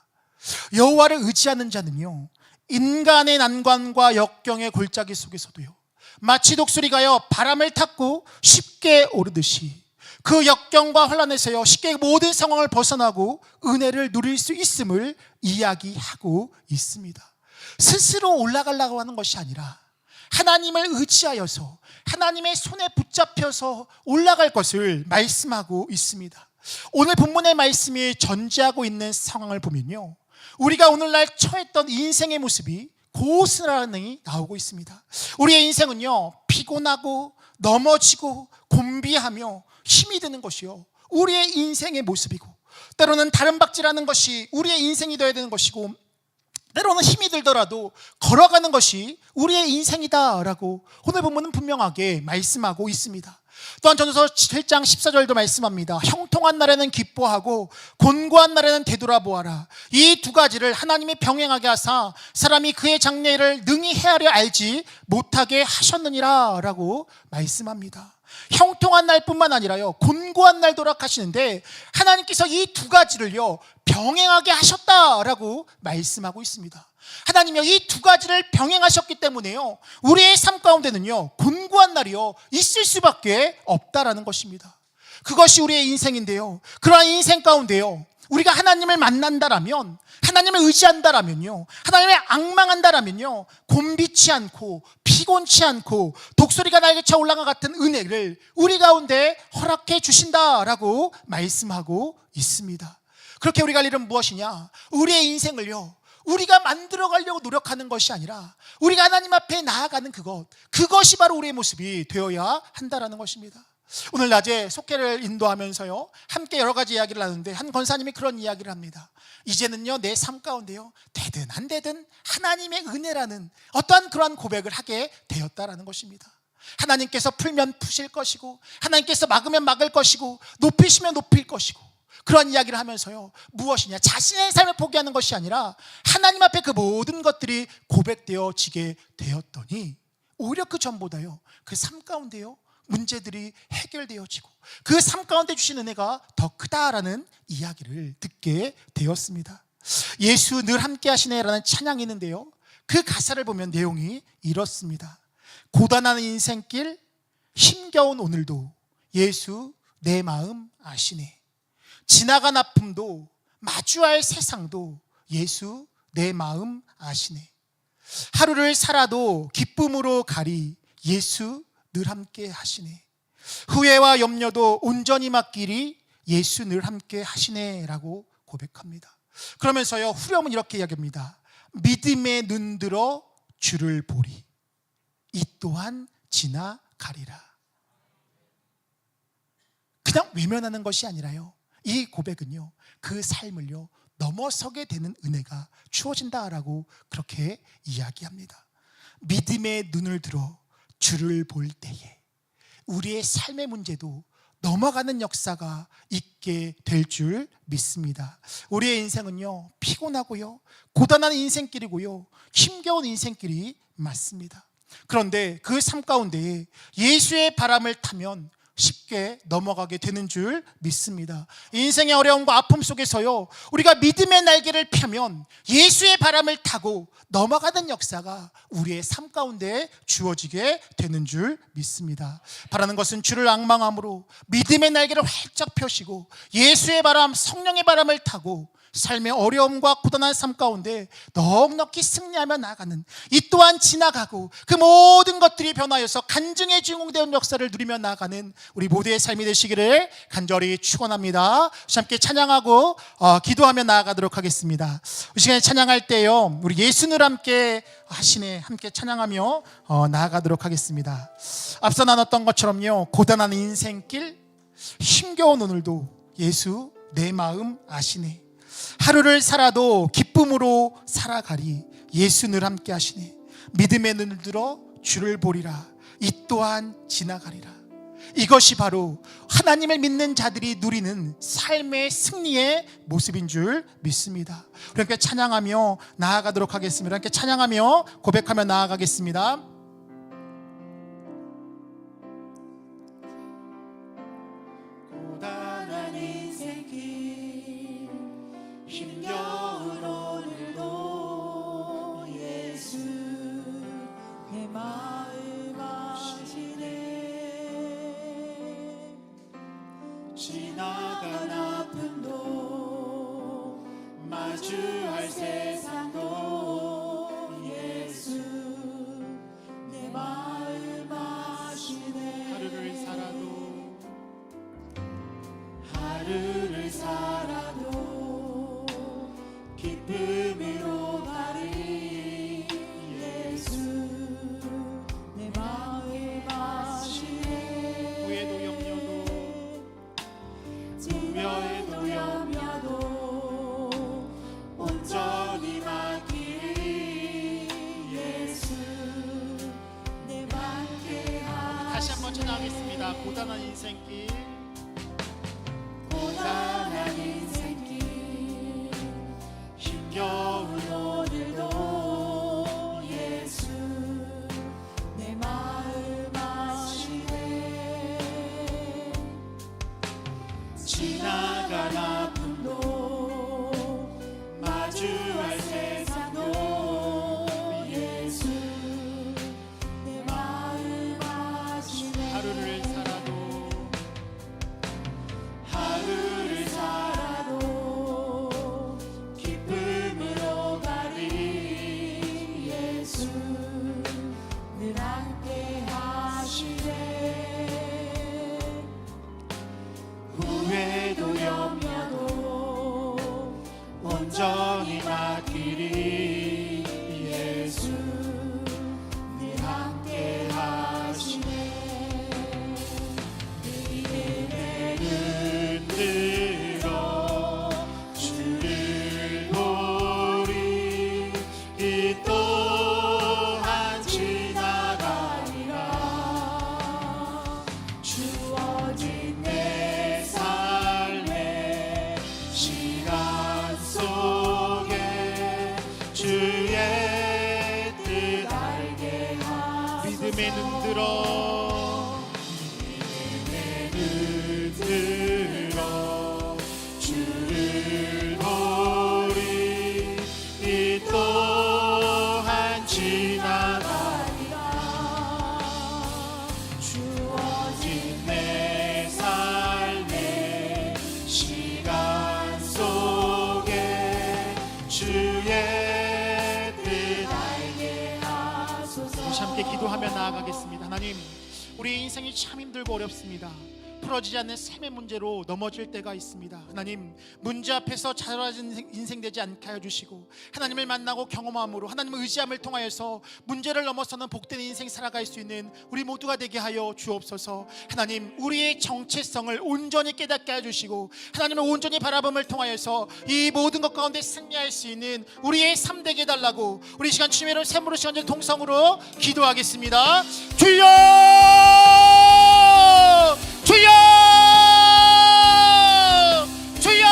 여호와를 의지하는 자는요 인간의 난관과 역경의 골짜기 속에서도요 마치 독수리가요 바람을 탔고 쉽게 오르듯이 그 역경과 혼란에서요 쉽게 모든 상황을 벗어나고 은혜를 누릴 수 있음을 이야기하고 있습니다. 스스로 올라가려고 하는 것이 아니라 하나님을 의지하여서 하나님의 손에 붙잡혀서 올라갈 것을 말씀하고 있습니다. 오늘 본문의 말씀이 전제하고 있는 상황을 보면요 우리가 오늘날 처했던 인생의 모습이 고스란히 나오고 있습니다. 우리의 인생은요 피곤하고 넘어지고 곤비하며 힘이 드는 것이요 우리의 인생의 모습이고, 때로는 다른 박질하는 것이 우리의 인생이 되어야 되는 것이고, 때로는 힘이 들더라도 걸어가는 것이 우리의 인생이다라고 오늘 본문은 분명하게 말씀하고 있습니다. 또한 전도서 7장 14절도 말씀합니다. 형통한 날에는 기뻐하고 곤고한 날에는 되돌아보아라. 이 두 가지를 하나님이 병행하게 하사 사람이 그의 장래를 능히 헤아려 알지 못하게 하셨느니라 라고 말씀합니다. 형통한 날뿐만 아니라요 곤고한 날 도락하시는데 하나님께서 이 두 가지를요 병행하게 하셨다라고 말씀하고 있습니다. 하나님이요 이 두 가지를 병행하셨기 때문에요 우리의 삶 가운데는요 곤고한 날이요 있을 수밖에 없다라는 것입니다. 그것이 우리의 인생인데요, 그러한 인생 가운데요 우리가 하나님을 만난다라면, 하나님을 의지한다라면요, 하나님을 앙망한다라면요 곤비치 않고 피곤치 않고 독수리가 날개쳐 올라간 같은 은혜를 우리 가운데 허락해 주신다라고 말씀하고 있습니다. 그렇게 우리가 할 일은 무엇이냐? 우리의 인생을요 우리가 만들어 가려고 노력하는 것이 아니라 우리가 하나님 앞에 나아가는 그것이 바로 우리의 모습이 되어야 한다라는 것입니다. 오늘 낮에 속회를 인도하면서요 함께 여러 가지 이야기를 나누는데 한 권사님이 그런 이야기를 합니다. 이제는요 내 삶 가운데요 되든 안 되든 하나님의 은혜라는 어떠한 그러한 고백을 하게 되었다라는 것입니다. 하나님께서 풀면 푸실 것이고, 하나님께서 막으면 막을 것이고, 높이시면 높일 것이고, 그러한 이야기를 하면서요 무엇이냐? 자신의 삶을 포기하는 것이 아니라 하나님 앞에 그 모든 것들이 고백되어지게 되었더니 오히려 그 전보다요 그 삶 가운데요 문제들이 해결되어지고 그 삶 가운데 주신 은혜가 더 크다라는 이야기를 듣게 되었습니다. 예수 늘 함께 하시네라는 찬양이 있는데요 그 가사를 보면 내용이 이렇습니다. 고단한 인생길 힘겨운 오늘도 예수 내 마음 아시네. 지나간 아픔도 마주할 세상도 예수 내 마음 아시네. 하루를 살아도 기쁨으로 가리 예수 늘 함께 하시네. 후회와 염려도 온전히 맡기리 예수 늘 함께 하시네 라고 고백합니다. 그러면서요 후렴은 이렇게 이야기합니다. 믿음에 눈들어 주를 보리 이 또한 지나가리라. 그냥 외면하는 것이 아니라요 이 고백은요 그 삶을요 넘어서게 되는 은혜가 주어진다라고 그렇게 이야기합니다. 믿음의 눈을 들어 주를 볼 때에 우리의 삶의 문제도 넘어가는 역사가 있게 될 줄 믿습니다. 우리의 인생은요 피곤하고요 고단한 인생길이고요 힘겨운 인생길이 맞습니다. 그런데 그 삶 가운데 예수의 바람을 타면 쉽게 넘어가게 되는 줄 믿습니다. 인생의 어려움과 아픔 속에서요 우리가 믿음의 날개를 펴면 예수의 바람을 타고 넘어가는 역사가 우리의 삶 가운데 주어지게 되는 줄 믿습니다. 바라는 것은 주를 앙망함으로 믿음의 날개를 활짝 펴시고 예수의 바람, 성령의 바람을 타고 삶의 어려움과 고단한 삶 가운데 넉넉히 승리하며 나아가는, 이 또한 지나가고 그 모든 것들이 변하여서 간증의 주인공되는 역사를 누리며 나아가는 우리 모두의 삶이 되시기를 간절히 축원합니다. 함께 찬양하고 기도하며 나아가도록 하겠습니다. 이 시간에 찬양할 때요 우리 예수를 함께 하시네 함께 찬양하며 나아가도록 하겠습니다. 앞서 나눴던 것처럼요 고단한 인생길 힘겨운 오늘도 예수 내 마음 아시네. 하루를 살아도 기쁨으로 살아가리 예수 늘 함께 하시네. 믿음의 눈을 들어 주를 보리라 이 또한 지나가리라. 이것이 바로 하나님을 믿는 자들이 누리는 삶의 승리의 모습인 줄 믿습니다. 우리 함께 찬양하며 나아가도록 하겠습니다. 함께 찬양하며 고백하며 나아가겠습니다. 고단한 인생길 힘겨운 오늘도 예수 내 마음 아시네. 지나간 아픔도 마주할 세상도 예수 내 마음 아시네. 하루를 살아도 기쁨으로 가리 예수 내 마음 아시네. 후회도 염려도 온전히 맡기리 예수 내 맘께 다시 한번 찬양하겠습니다. 고단한 인생길 고단한 인생길 힘겨운 오늘도 예수 내 마음 아시네. 지나간 아픔도 마주할 세상도 예수 내 마음 아시네. 하루를 살아도 기쁨으로 가리 예수 늘 함께 하시네. 후회도 염려도 온전히 맡기리 예수 늘 함께 하시네. 들어 주를 보리 이 또한 지나가리라. 주어진 내 삶의 시간 속에 주의 뜻 알게 하소서. 믿음의 눈 들어 들어 주를 보리 이 또한 지나가리라. 주어진 내 삶의 시간 속에 주의 뜻 알게 하소서. 우리 함께 기도하며 나아가겠습니다. 하나님, 우리 인생이 참 힘들고 어렵습니다. 풀어지지 않는 삶의 문제로 넘어질 때가 있습니다. 하나님, 문제 앞에서 자라진 인생 되지 않게 하여 주시고, 하나님을 만나고 경험함으로 하나님을 의지함을 통하여서 문제를 넘어서는 복된 인생 살아갈 수 있는 우리 모두가 되게 하여 주옵소서. 하나님, 우리의 정체성을 온전히 깨닫게 하여 주시고, 하나님을 온전히 바라봄을 통하여서 이 모든 것 가운데 승리할 수 있는 우리의 삶 되게 해달라고 우리 시간 주님의 샘으로 시간을 동성으로 기도하겠습니다. 주여! 주여! 주여!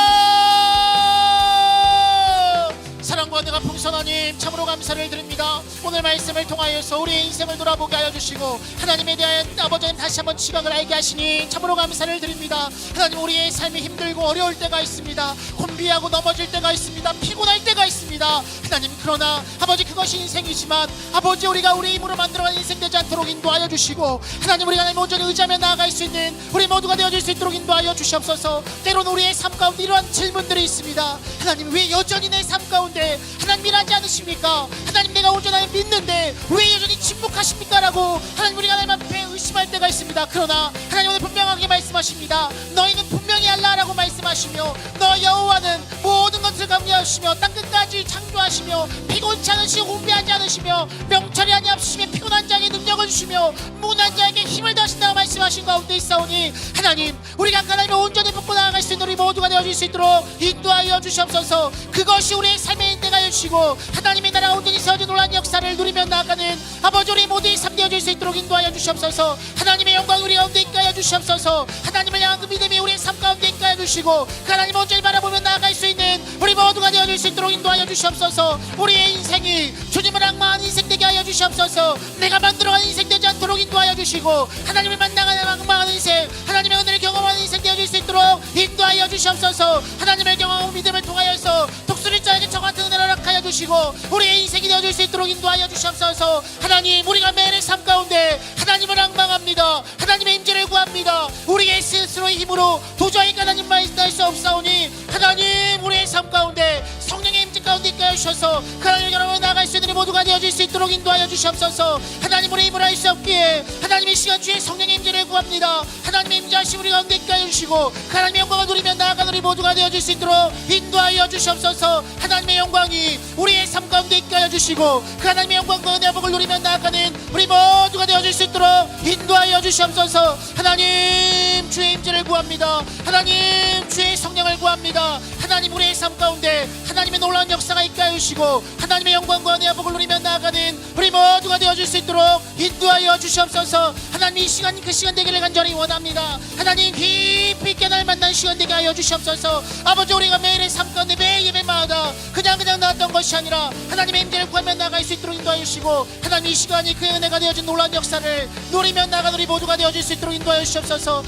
사랑과 은혜가 풍성하님 참으로 감사를 드립니다. 오늘 말씀을 통하여서 우리의 인생을 돌아보게 하여 주시고 하나님에 대한 아버지는 다시 한번 지각을 알게 하시니 참으로 감사를 드립니다. 하나님, 우리의 삶이 힘들고 어려울 때가 있습니다. 곤비하고 넘어질 때가 있습니다. 피곤할 때가 있습니다. 하나님, 그러나 아버지 그것이 인생이지만 아버지 우리가 우리 힘으로 만들어간 인생 되지 않도록 인도하여 주시고, 하나님 우리가 하나님 온전히 의지하며 나아갈 수 있는 우리 모두가 되어줄 수 있도록 인도하여 주시옵소서. 때로는 우리의 삶 가운데 이러한 질문들이 있습니다. 하나님, 왜 여전히 내 삶 가운데 하나님 일하지 않으십니까? 하나님, 내가 온전하게 믿는데 왜 여전히 침묵하십니까? 라고 하나님 우리가 하나님 앞에 의심할 때가 있습니다. 그러나 하나님 오늘 분명하게 말씀하십니다. 너희는 분명히 알라라고 말씀하시며, 너 여호와는 모든 것을 감리하시며 땅끝까지 창조하시며 피곤치 않으시고 공비하지 않으시며 명철이 아니하시며 피곤한 자에게 능력을 주시며 무난 자에게 힘을 더하신다고 말씀하신 가운데 있사오니, 하나님 우리가 하나님을 온전히 붙고 나아갈 수 있는 우리 모두가 되어줄 수 있도록 인도하여 주시옵소서. 그것이 우리의 삶의 인내가 주시고 하나님의 나라가 온전히 세워진 놀라운 역사를 누리며 나아가는 아버지 우리 모두의 삶 되어줄 수 있도록 인도하여 주시옵소서. 하나님의 영광 우리 가운데 있게 하여 주시옵소서. 하나님을 향한 그 믿음이 우리의 삶 가운데 있게 하여 주시고 그 하나님 온전히 바라보며 나아갈 수 있는 우리 모두가 되어줄 수 있도록 인도하여 주시옵소서. 우리의 인생이 주님을 악망하는 인생 되게 하여 주시옵소서. 내가 만들어가는 인생 되지 않도록 인도하여 주시고 하나님을 만나가는 악망하는 인생, 하나님의 은혜를 경험하는 인생 되어줄 수 있도록 인도하여 주시옵소서. 하나님을 경험하고 믿음을 통하여서 독수리 자에게 저 같은 은혜를 허락하여 주시고 우리의 인생이 되어줄 수 있도록 인도하여 주시옵소서. 하나님, 우리가 매일의 삶 가운데 하나님을 악망합니다. 하나님의 임재를 구합니다. 우리의 스스로의 힘으로 도저히 하나님만 있을 수 없사오니 하나님, 우리의 삶 가운데 성령의 임재 가운데 있게 하셔서 하나님을 경험하며 나아갈 수 있는 모두가 되어줄 수 있도록 인도하여 주시옵소서. 하나님, 우리 힘을 할 수 없기에 하나님의 시간 주에 성령의 임재를 구합니다. 하나님의 임재하심 우리 가운데 있게 하시고 하나님의 영광을 누리며 나아가는 우리 모두가 되어줄 수 있도록 인도하여 주시옵소서. 하나님의 영광이 우리의 삶 가운데 있게 하여 주시고 그 하나님의 영광과 은혜와 복을 누리며 나아가는 우리 모두가 되어줄 수 있도록 인도하여 주시옵소서. 하나님, 주의 임재를 구합니다. 하나님, 주의 성령을 구합니다. 하나님, 우리의 삶 가운데 하나님의 놀라운 역사가 있게 하여 주시고 하나님의 영광과 은혜와 복을 누리며 나아가는 우리 모두가 되어줄 수 있도록 인도하여 주시옵소서. 하나님, 이 시간 그 시간 되기를 간절히 원합니다. 하나님, 깊이 있게 날 만난 시간 되게 하여 주시옵소서. 아버지, 우리가 매일의 삶 가운데 매 예배마다 그냥 나왔던 것이 아니라 하나님의 임재를 구하며 나아갈 수 있도록 인도하여 주시고 하나님, 이 시간이 그 은혜가 되어진 놀라운 역사를 누리며 나아가는 우리 모두가 되어질 수 있도록 인도하여 주시옵소서.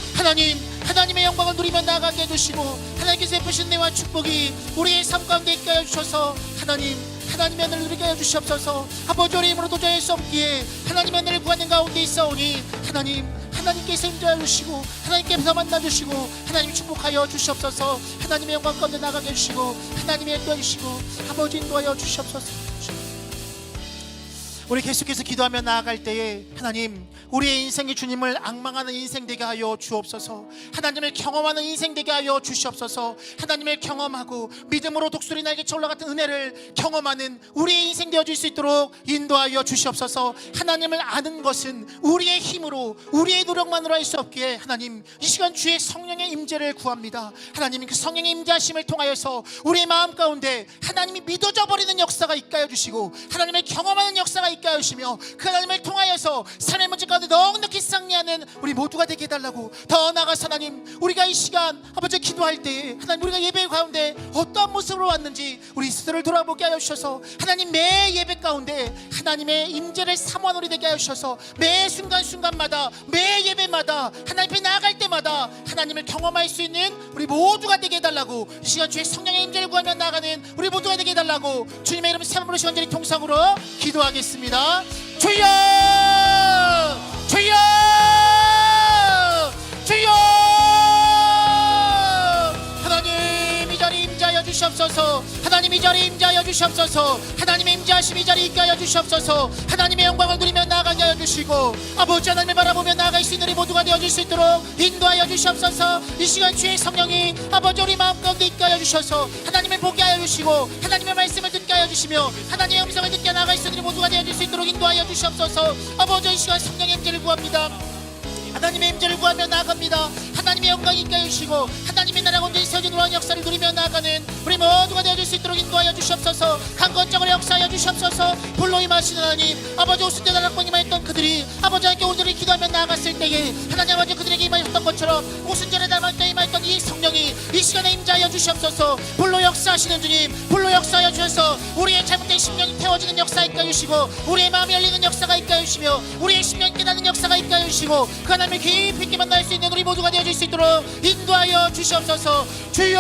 하나님의 영광을 누리며 나아가게 해주시고 하나님께서 베푸신 은혜와 축복이 우리의 삶 가운데 있게 하여 주셔서 하나님의 은혜를 누리게 하여 주시옵소서. 아버지, 우리 힘으로 도저히 할 수 없기에 하나님의 은혜를 구하는 가운데 있사오니 하나님께서 임재하여 주시고 하나님께서 만나주시고 하나님 축복하여 주시옵소서. 하나님의 영광 가운데 나가게 해주시고 하나님의 인도하여 주시고 아버지 인도하여 주시옵소서. 우리 계속해서 기도하며 나아갈 때에 하나님, 우리의 인생이 주님을 악망하는 인생 되게 하여 주옵소서. 하나님을 경험하는 인생 되게 하여 주시옵소서. 하나님을 경험하고 믿음으로 독수리 날개처럼 올라갔던 은혜를 경험하는 우리의 인생 되어질 수 있도록 인도하여 주시옵소서. 하나님을 아는 것은 우리의 힘으로 우리의 노력만으로 할 수 없기에 하나님, 이 시간 주의 성령의 임재를 구합니다. 하나님, 그 성령의 임재하심을 통하여서 우리의 마음 가운데 하나님이 믿어져 버리는 역사가 있게 하여 주시고 하나님을 경험하는 역사가 있게 하여 주시며 그 하나님을 통하여서 삶의 문제 가운데 넉넉히 승리하는 우리 모두가 되게 해달라고, 더 나아가서 하나님, 우리가 이 시간 아버지 기도할 때에 하나님, 우리가 예배 가운데 어떠한 모습으로 왔는지 우리 스스로를 돌아보게 하여 주셔서 하나님, 매 예배 가운데 하나님의 임재를 사모하는 우리 되게 하여 주셔서 매 순간순간마다 매 예배마다 하나님 앞에 나아갈 때마다 하나님을 경험할 수 있는 우리 모두가 되게 해달라고, 이 시간 주의 성령의 임재를 구하며 나아가는 우리 모두가 되게 해달라고 주님의 이름 세번 부르시고 간절히 통성으로 기도하겠습니다. 주여, 주여, 주여. 하나님, 이 자리 임재하여 주시옵소서. 하나님, 이 자리 임재하여 주시옵소서. 하나님의 임재하심 이 자리 있게 하여 주시옵소서. 하나님의 영광을 누리며 나아가게 하여 주시고 아버지, 하나님을 바라보며 나아갈 수 있는 우리 모두가 되어줄 수 있도록 인도하여 주시옵소서. 이 시간 주의 성령이 아버지, 우리 마음 가운데 있게 하여 주셔서 하나님을 보게 하여 주시고 하나님의 말씀을 듣게 하여 주시며 하나님의 음성을 듣게 나아갈 수 있는 우리 모두가 되어줄 수 있도록 인도하여 주시옵소서. 아버지, 이 시간 성령의 임재를 구합니다. 하나님의 임재를 구하며 나아갑니다. 하나님의 영광이 있게 해주시고 하나님의 나라가 온전히 세워진 놀라운 역사를 누리며 나아가는 우리 모두가 되어줄 수 있도록 인도하여 주시옵소서. 강건적으로 역사하여 주시옵소서. 불로 임하시는 하나님, 아버지, 오순절 나라권 임하였던 그들이 아버지 함께 오늘을 기도하며 나아갔을 때에 하나님 아버지, 그들에게 임하였던 것처럼 오순절에 나라권 임하였던 이 성령이 이 시간에 임재하여 주시옵소서. 불로 역사하시는 주님, 불로 역사하여 주셔서 우리의 잘못된 심령이 태워지는 역사 있게 해주시고 우리의 마음이 열리는 역사가 있게 해주시며 우리의 심령이 깨닫는 역사가 있게 해주시고 그 하나님을 깊이 있게 만날 수 있는 우리 모두가 되어줄 수 있도록 인도하여 주시옵소서. 주여,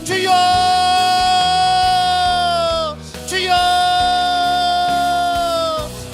주여, 주여.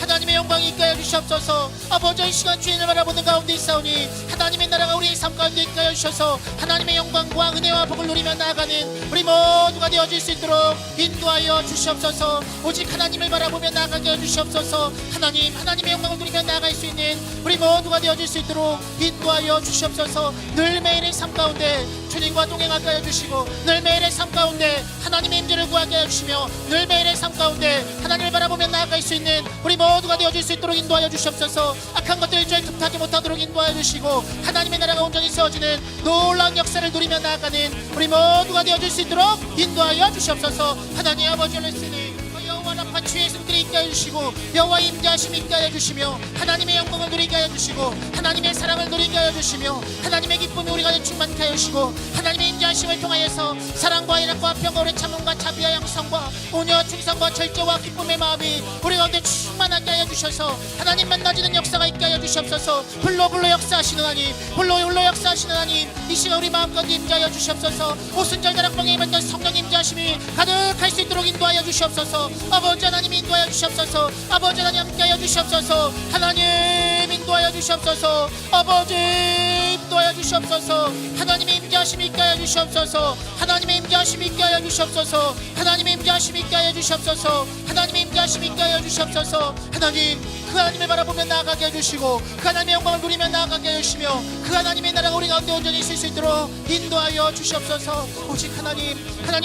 하나님의 영광이 있게 하여 주시옵소서. 아버지, 이 시간 주인을 바라보는 가운데 있사오니 하나님의 나라가 우리의 삶 가운데 있게 하여 주셔서 하나님의 영광과 은혜와 복을 누리며 나아가는 우리 모두가 되어질 수 있도록 인도하여 주시옵소서. 오직 하나님을 바라보며 나아가게 하여 주시옵소서. 하나님의 영광을 누리며 나아갈 수 있는 우리 모두가 되어질 수 있도록 인도하여 주시옵소서. 늘 매일의 삶 가운데 주님과 동행하게 하여 주시고 늘 매일의 삶 가운데 하나님의 임재를 구하게 하여 주시며 늘 매일의 삶 가운데 하나님을 바라보며 나아갈 수 있는 우리 모두가 되어질 수 있도록 인도하여 주시옵소서. 악한 것들 일조에 틈타지 못하도록 인도하여 주시고 하나님의 나라가 온전히 세워지는 놀라운 역사를 누리며 나아가는 우리 모두가 되어질 수 있도록 인도하여 주시옵소서. 하나님 아버지, 올렸으니 여호와 라파 주의 손길이 있게 하여 주시고 여호와의 임재하심이 있게 하여 주시며 하나님의 영광을 누리게 하여 주시고 하나님의 사랑을 누리게 하여 주시며 하나님의 기쁨이 우리 가운데 충만케 하여 주시고 하나님의 임재하심을 통하여서 사랑과 희락과 평과 오래 참음과 자비와 양성과 온유와 충성과 절제와 기쁨의 마음이 우리 가운데 충만하게 하여 주셔서 하나님 만나지는 역사가 있게 하여 주시옵소서. 불로 역사하시는 하나님, 불로 역사하시는 하나님, 이 시간 우리 마음 가운데 임재하여 주시옵소서. 오순절 다락방에 임했던 성령 임재하심이 가득할 수 있도록 인도하여 주시옵소서. 아버지 하나님 인도하여 주시옵소서. 아버지 하나님 함께하여 주시옵소서. 하나님 인도하여 주시옵소서. 아버지 인도하여 주시옵소서. 하나님의 임재하심이 있게 하여 주시옵소서. 하나님의 임재하심이 있게 하여 주시옵소서. 하나님의 임재하심이 있게 하여 주시옵소서. 하나님의 임재하심이 있게 하여 주시옵소서. 하나님 그 하나님을 바라보며 나아가게 해주시고 그 하나님의 영광을 누리며 나아가게 해주시며 그 하나님의 나라가 우리 가운데 온전히 있을 수 있도록 인도하여 주시옵소서. 오직 하나님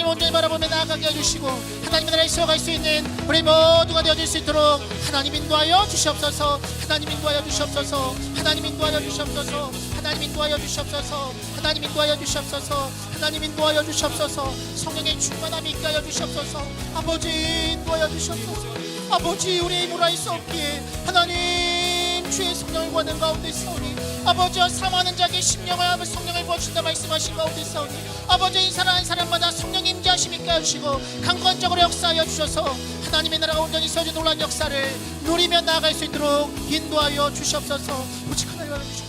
온전히 바라보며 나아가게 해주시고 하나님의 나라에 세워갈 수 있는 우리 모두가 되어질 수 있도록 하나님 인도하여 주시옵소서. 하나님 인도하여 주시옵소서. 하나님 인도하여 주시옵소서. 하나님 인도하여 주시옵소서. 하나님 인도하여 주시옵소서. 하나님 인도하여 주시옵소서. 성령의 충만함이 있게 하여 주시옵소서. 아버지 인도하여 주시옵소서. 아버지 우리의 힘으로 할 수 없기에 하나님 주의 성령을 구하는 가운데 있사오니 아버지와 사모하는 자에게 심령을 성령을 부어주신다 말씀하신 가운데 있사오니 아버지 이 사람 한 사람마다 성령 임재하심이 있게 해주시고 강건적으로 역사하여 주셔서 하나님의 나라가 온전히 세워진 놀라운 역사를 누리며 나아갈 수 있도록 인도하여 주시옵소서. 오직 하나님을 주시옵소서.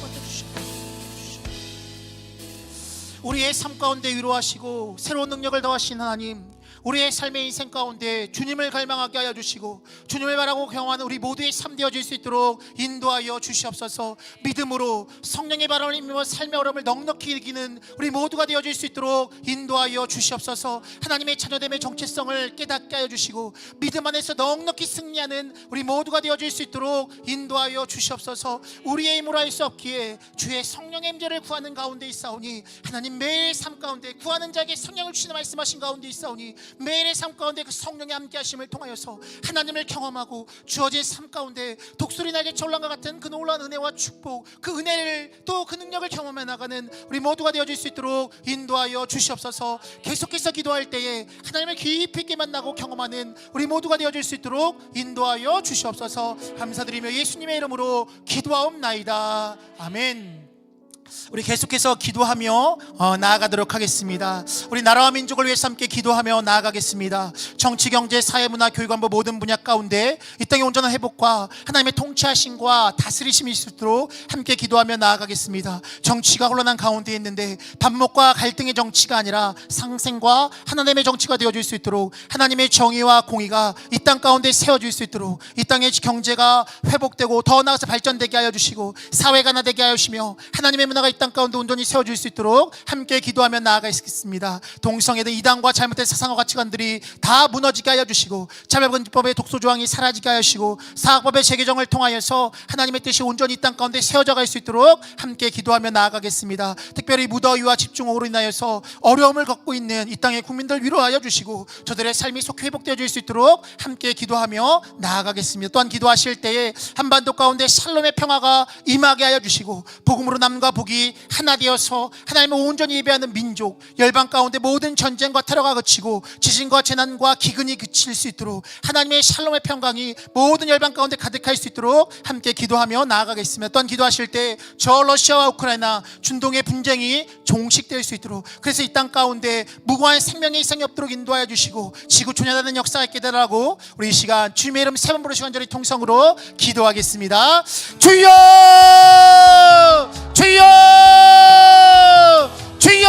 우리의 삶 가운데 위로하시고 새로운 능력을 더하신 하나님, 우리의 삶의 인생 가운데 주님을 갈망하게 하여 주시고 주님을 바라고 경험하는 우리 모두의 삶 되어질 수 있도록 인도하여 주시옵소서. 믿음으로 성령의 바람을 힘입어 삶의 어려움을 넉넉히 이기는 우리 모두가 되어질 수 있도록 인도하여 주시옵소서. 하나님의 자녀됨의 정체성을 깨닫게 하여 주시고 믿음 안에서 넉넉히 승리하는 우리 모두가 되어질 수 있도록 인도하여 주시옵소서. 우리의 힘으로 할 수 없기에 주의 성령의 임재를 구하는 가운데 있사오니 하나님 매일 삶 가운데 구하는 자에게 성령을 주시는 말씀하신 가운데 있사오니 매일의 삶 가운데 그 성령의 함께하심을 통하여서 하나님을 경험하고 주어진 삶 가운데 독수리 날개 올라간과 같은 그 놀라운 은혜와 축복, 그 은혜를 또 그 능력을 경험해 나가는 우리 모두가 되어질 수 있도록 인도하여 주시옵소서. 계속해서 기도할 때에 하나님을 깊이 있게 만나고 경험하는 우리 모두가 되어질 수 있도록 인도하여 주시옵소서. 감사드리며 예수님의 이름으로 기도하옵나이다. 아멘. 우리 계속해서 기도하며 나아가도록 하겠습니다. 우리 나라와 민족을 위해서 함께 기도하며 나아가겠습니다. 정치, 경제, 사회, 문화, 교육, 안보 모든 분야 가운데 이 땅의 온전한 회복과 하나님의 통치하심과 다스리심이 있도록 함께 기도하며 나아가겠습니다. 정치가 혼란한 가운데 있는데 반목과 갈등의 정치가 아니라 상생과 하나님의 정치가 되어질 수 있도록 하나님의 정의와 공의가 이 땅 가운데 세워질 수 있도록 이 땅의 경제가 회복되고 더 나아가서 발전되게 하여 주시고 사회가 나되게 하여 주시며 하나님의 문화가 이 땅 가운데 온전히 세워질 수 있도록 함께 기도하며 나아가겠습니다. 동성애된 이단과 잘못된 사상과 가치관들이 다 무너지게 하여 주시고 차별금지법의 독소조항이 사라지게 하여 주시고 사학법의 재개정을 통하여서 하나님의 뜻이 온전히 이 땅 가운데 세워져 갈 수 있도록 함께 기도하며 나아가겠습니다. 특별히 무더위와 집중호우로 인하여서 어려움을 겪고 있는 이 땅의 국민들 위로하여 주시고 저들의 삶이 속히 회복되어질 수 있도록 함께 기도하며 나아가겠습니다. 또한 기도하실 때에 한반도 가운데 샬롬의 평화가 임하게 하여 주시고 복음으로 남과 북이 하나 되어서 하나님을 온전히 예배하는 민족, 열방 가운데 모든 전쟁과 테러가 그치고 지진과 재난과 기근이 그칠 수 있도록 하나님의 샬롬의 평강이 모든 열방 가운데 가득할 수 있도록 함께 기도하며 나아가겠습니다. 또한 기도하실 때 저 러시아와 우크라이나 중동의 분쟁이 종식될 수 있도록, 그래서 이 땅 가운데 무고한 생명의 이상이 없도록 인도하여 주시고 지구 존재하는 역사가 있게 되라고 우리 이 시간 주님의 이름 세 번 부르시고 간절히 통성으로 기도하겠습니다. 주여! 주여! 주여!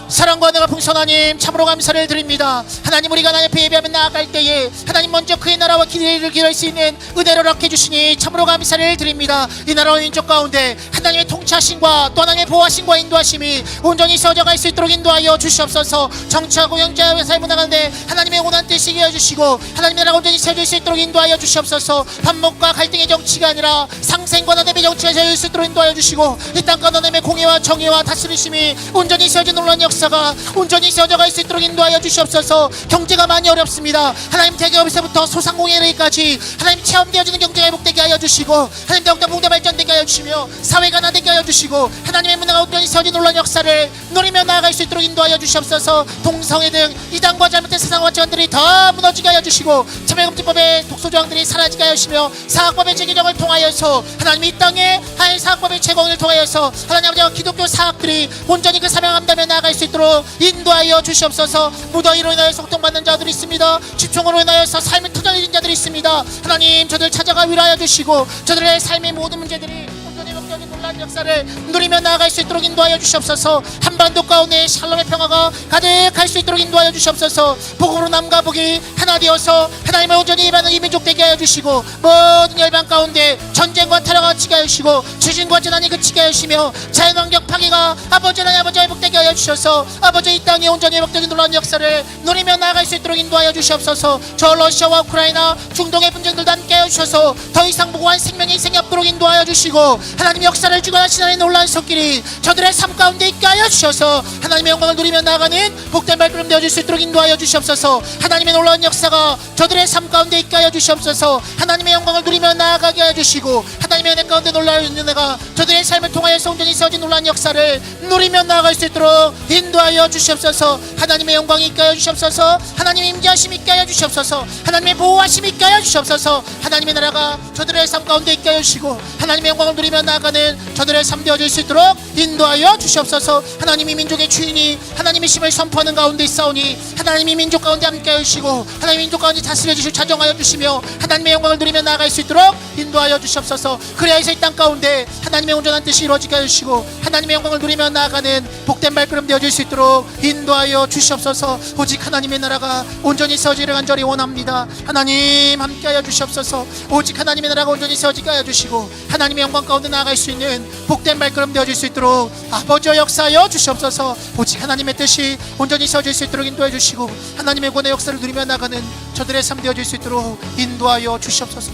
사랑과 내가 풍성 하나님 참으로 감사를 드립니다. 하나님 우리가 하나님 앞에 예배하며 나아갈 때에 하나님 먼저 그의 나라와 길을 기할 수 있는 은혜를 얻게 주시니 참으로 감사를 드립니다. 이 나라와 민족 가운데 하나님의 통치하심과 또 하나님의 보호하심과 인도하심이 온전히 세워져 갈 수 있도록 인도하여 주시옵소서. 정치하고 경제와 사회 문화 가운데 하나님의 원한 뜻이 이루어 주시고 하나님의 나라가 온전히 세워질 수 있도록 인도하여 주시옵소서. 반목과 갈등의 정치가 아니라 상생과 하나님의 정치가 세워질 수 있도록 인도하여 주시고 이 땅과 하나님의 공의와 정의와 다스리심이 온전히 세워진 놀라운 역사가 온전히 온전히 세워져갈 수 있도록 인도하여 주시옵소서. 경제가 많이 어렵습니다. 하나님 대기업에서부터 소상공인에게까지 하나님 체험되어지는 경제가 회복되게 하여 주시고 하나님 더욱더 공대 발전되게 하여 주시며 사회가 나되게 하여 주시고 하나님의 문화가 온전히 세워진 놀라운 역사를 누리며 나아갈 수 있도록 인도하여 주시옵소서. 동성애 등 이단과 잘못된 세상 원칙들이 더 무너지게 하여 주시고 참여금지법의 독소조항들이 사라지게 하여 주시며 사학법의 재개정을 통하여서 하나님 이 땅에 하나님 사학법의 제공을 통하여서 하나님 아버지와 기독교 사학들이 온전히 그 사명을 감당하며 나아갈 수 있도록 인도하여 주시옵소서. 무더위로 인하여서 고통받는 자들이 있습니다. 집중으로 인하여서 삶의 투정해진 자들이 있습니다. 하나님 저들 찾아가 위로하여 주시고 저들의 삶의 모든 문제들이 온전히 복되어진 놀라운 역사를 누리며 나아갈 수 있도록 인도하여 주시옵소서. 한반도 가운데 샬롬의 평화가 가득할 수 있도록 인도하여 주시옵소서. 복으로 남과 북이 하나 되어서 하나님의 온전히 임하는 이 민족 되게 하여 주시고 모든 열방 가운데 전쟁과 테러가 그치게 하여 주시고 지진과 재난이 그치게 하여 주시며 자연환경 파괴가 아버지 하나님 아버지 회복되게 하여 주셔서 아버지 이 땅에 온전히 회복되는 놀라운 역사를 누리며 나아갈 수 있도록 인도하여 주시옵소서. 저 러시아와 우크라이나 중동의 분쟁들도 함께 하여 주셔서 더 이상 무고한 생명의 희생이 없도록 인도하여 주시고 하나님 역사를 주관하시는 하나님의 놀라운 손길이 저들의 삶 가운데 있게 하여 주셔서 하나님의 영광을 누리며 나아가는 복된 발걸음 되어줄 수 있도록 인도하여 주시옵소서. 하나님의 놀라운 역사가 저들의 삶 가운데 있게 하여 주시옵소서. 하나님의 영광을 누리며 나아가게 하여 주시고 하나님의 은혜 가운데 놀라운 은혜가 저들의 삶을 통하여서 온전히 세워진 놀라운 역사를 누리며 나아갈 수 있도록 인도하여 주시옵소서. 하나님의 영광이 있게 하여 주시옵소서. 하나님의 임재하심이 있게 하여 주시옵소서. 하나님의 보호하심이 있게 하여 주시옵소서. 하나님의 나라가 저들의 삶 가운데 있게 하여 주시고 하나님의 영광을 누리며 나아가는 저들의 삶 되어질 수 있도록 인도하여 주시옵소서. 하나님이 민족의 주인이 하나님의 심을 선포하는 가운데 있사오니 하나님이 민족 가운데 함께 하여 주시고 하나님의 민족 가운데 다스려 주시고 자정하여 주시며 하나님의 영광을 누리며 나아갈 수 있도록 인도하여 주시옵소서. 그래야서 이 땅 가운데 하나님의 온전한 뜻이 이루어지게 하여 주시고 하나님의 영광을 누리며 나아가는 복된 발걸음 되어질 수 있도록 인도하여 주시옵소서. 오직 하나님의 나라가 온전히 세워지기를 간절히 원합니다. 하나님 함께하여 주시옵소서. 오직 하나님의 나라가 온전히 세워지게 하여 주시고 하나님의 영광 가운데 나아갈 수 있는 복된 발걸음 되어질 수 있도록 아버지와 역사하여 주시옵소서. 오직 하나님의 뜻이 온전히 세워질 수 있도록 인도해 주시고 하나님의 권의 역사를 누리며 나가는 저들의 삶 되어질 수 있도록 인도하여 주시옵소서.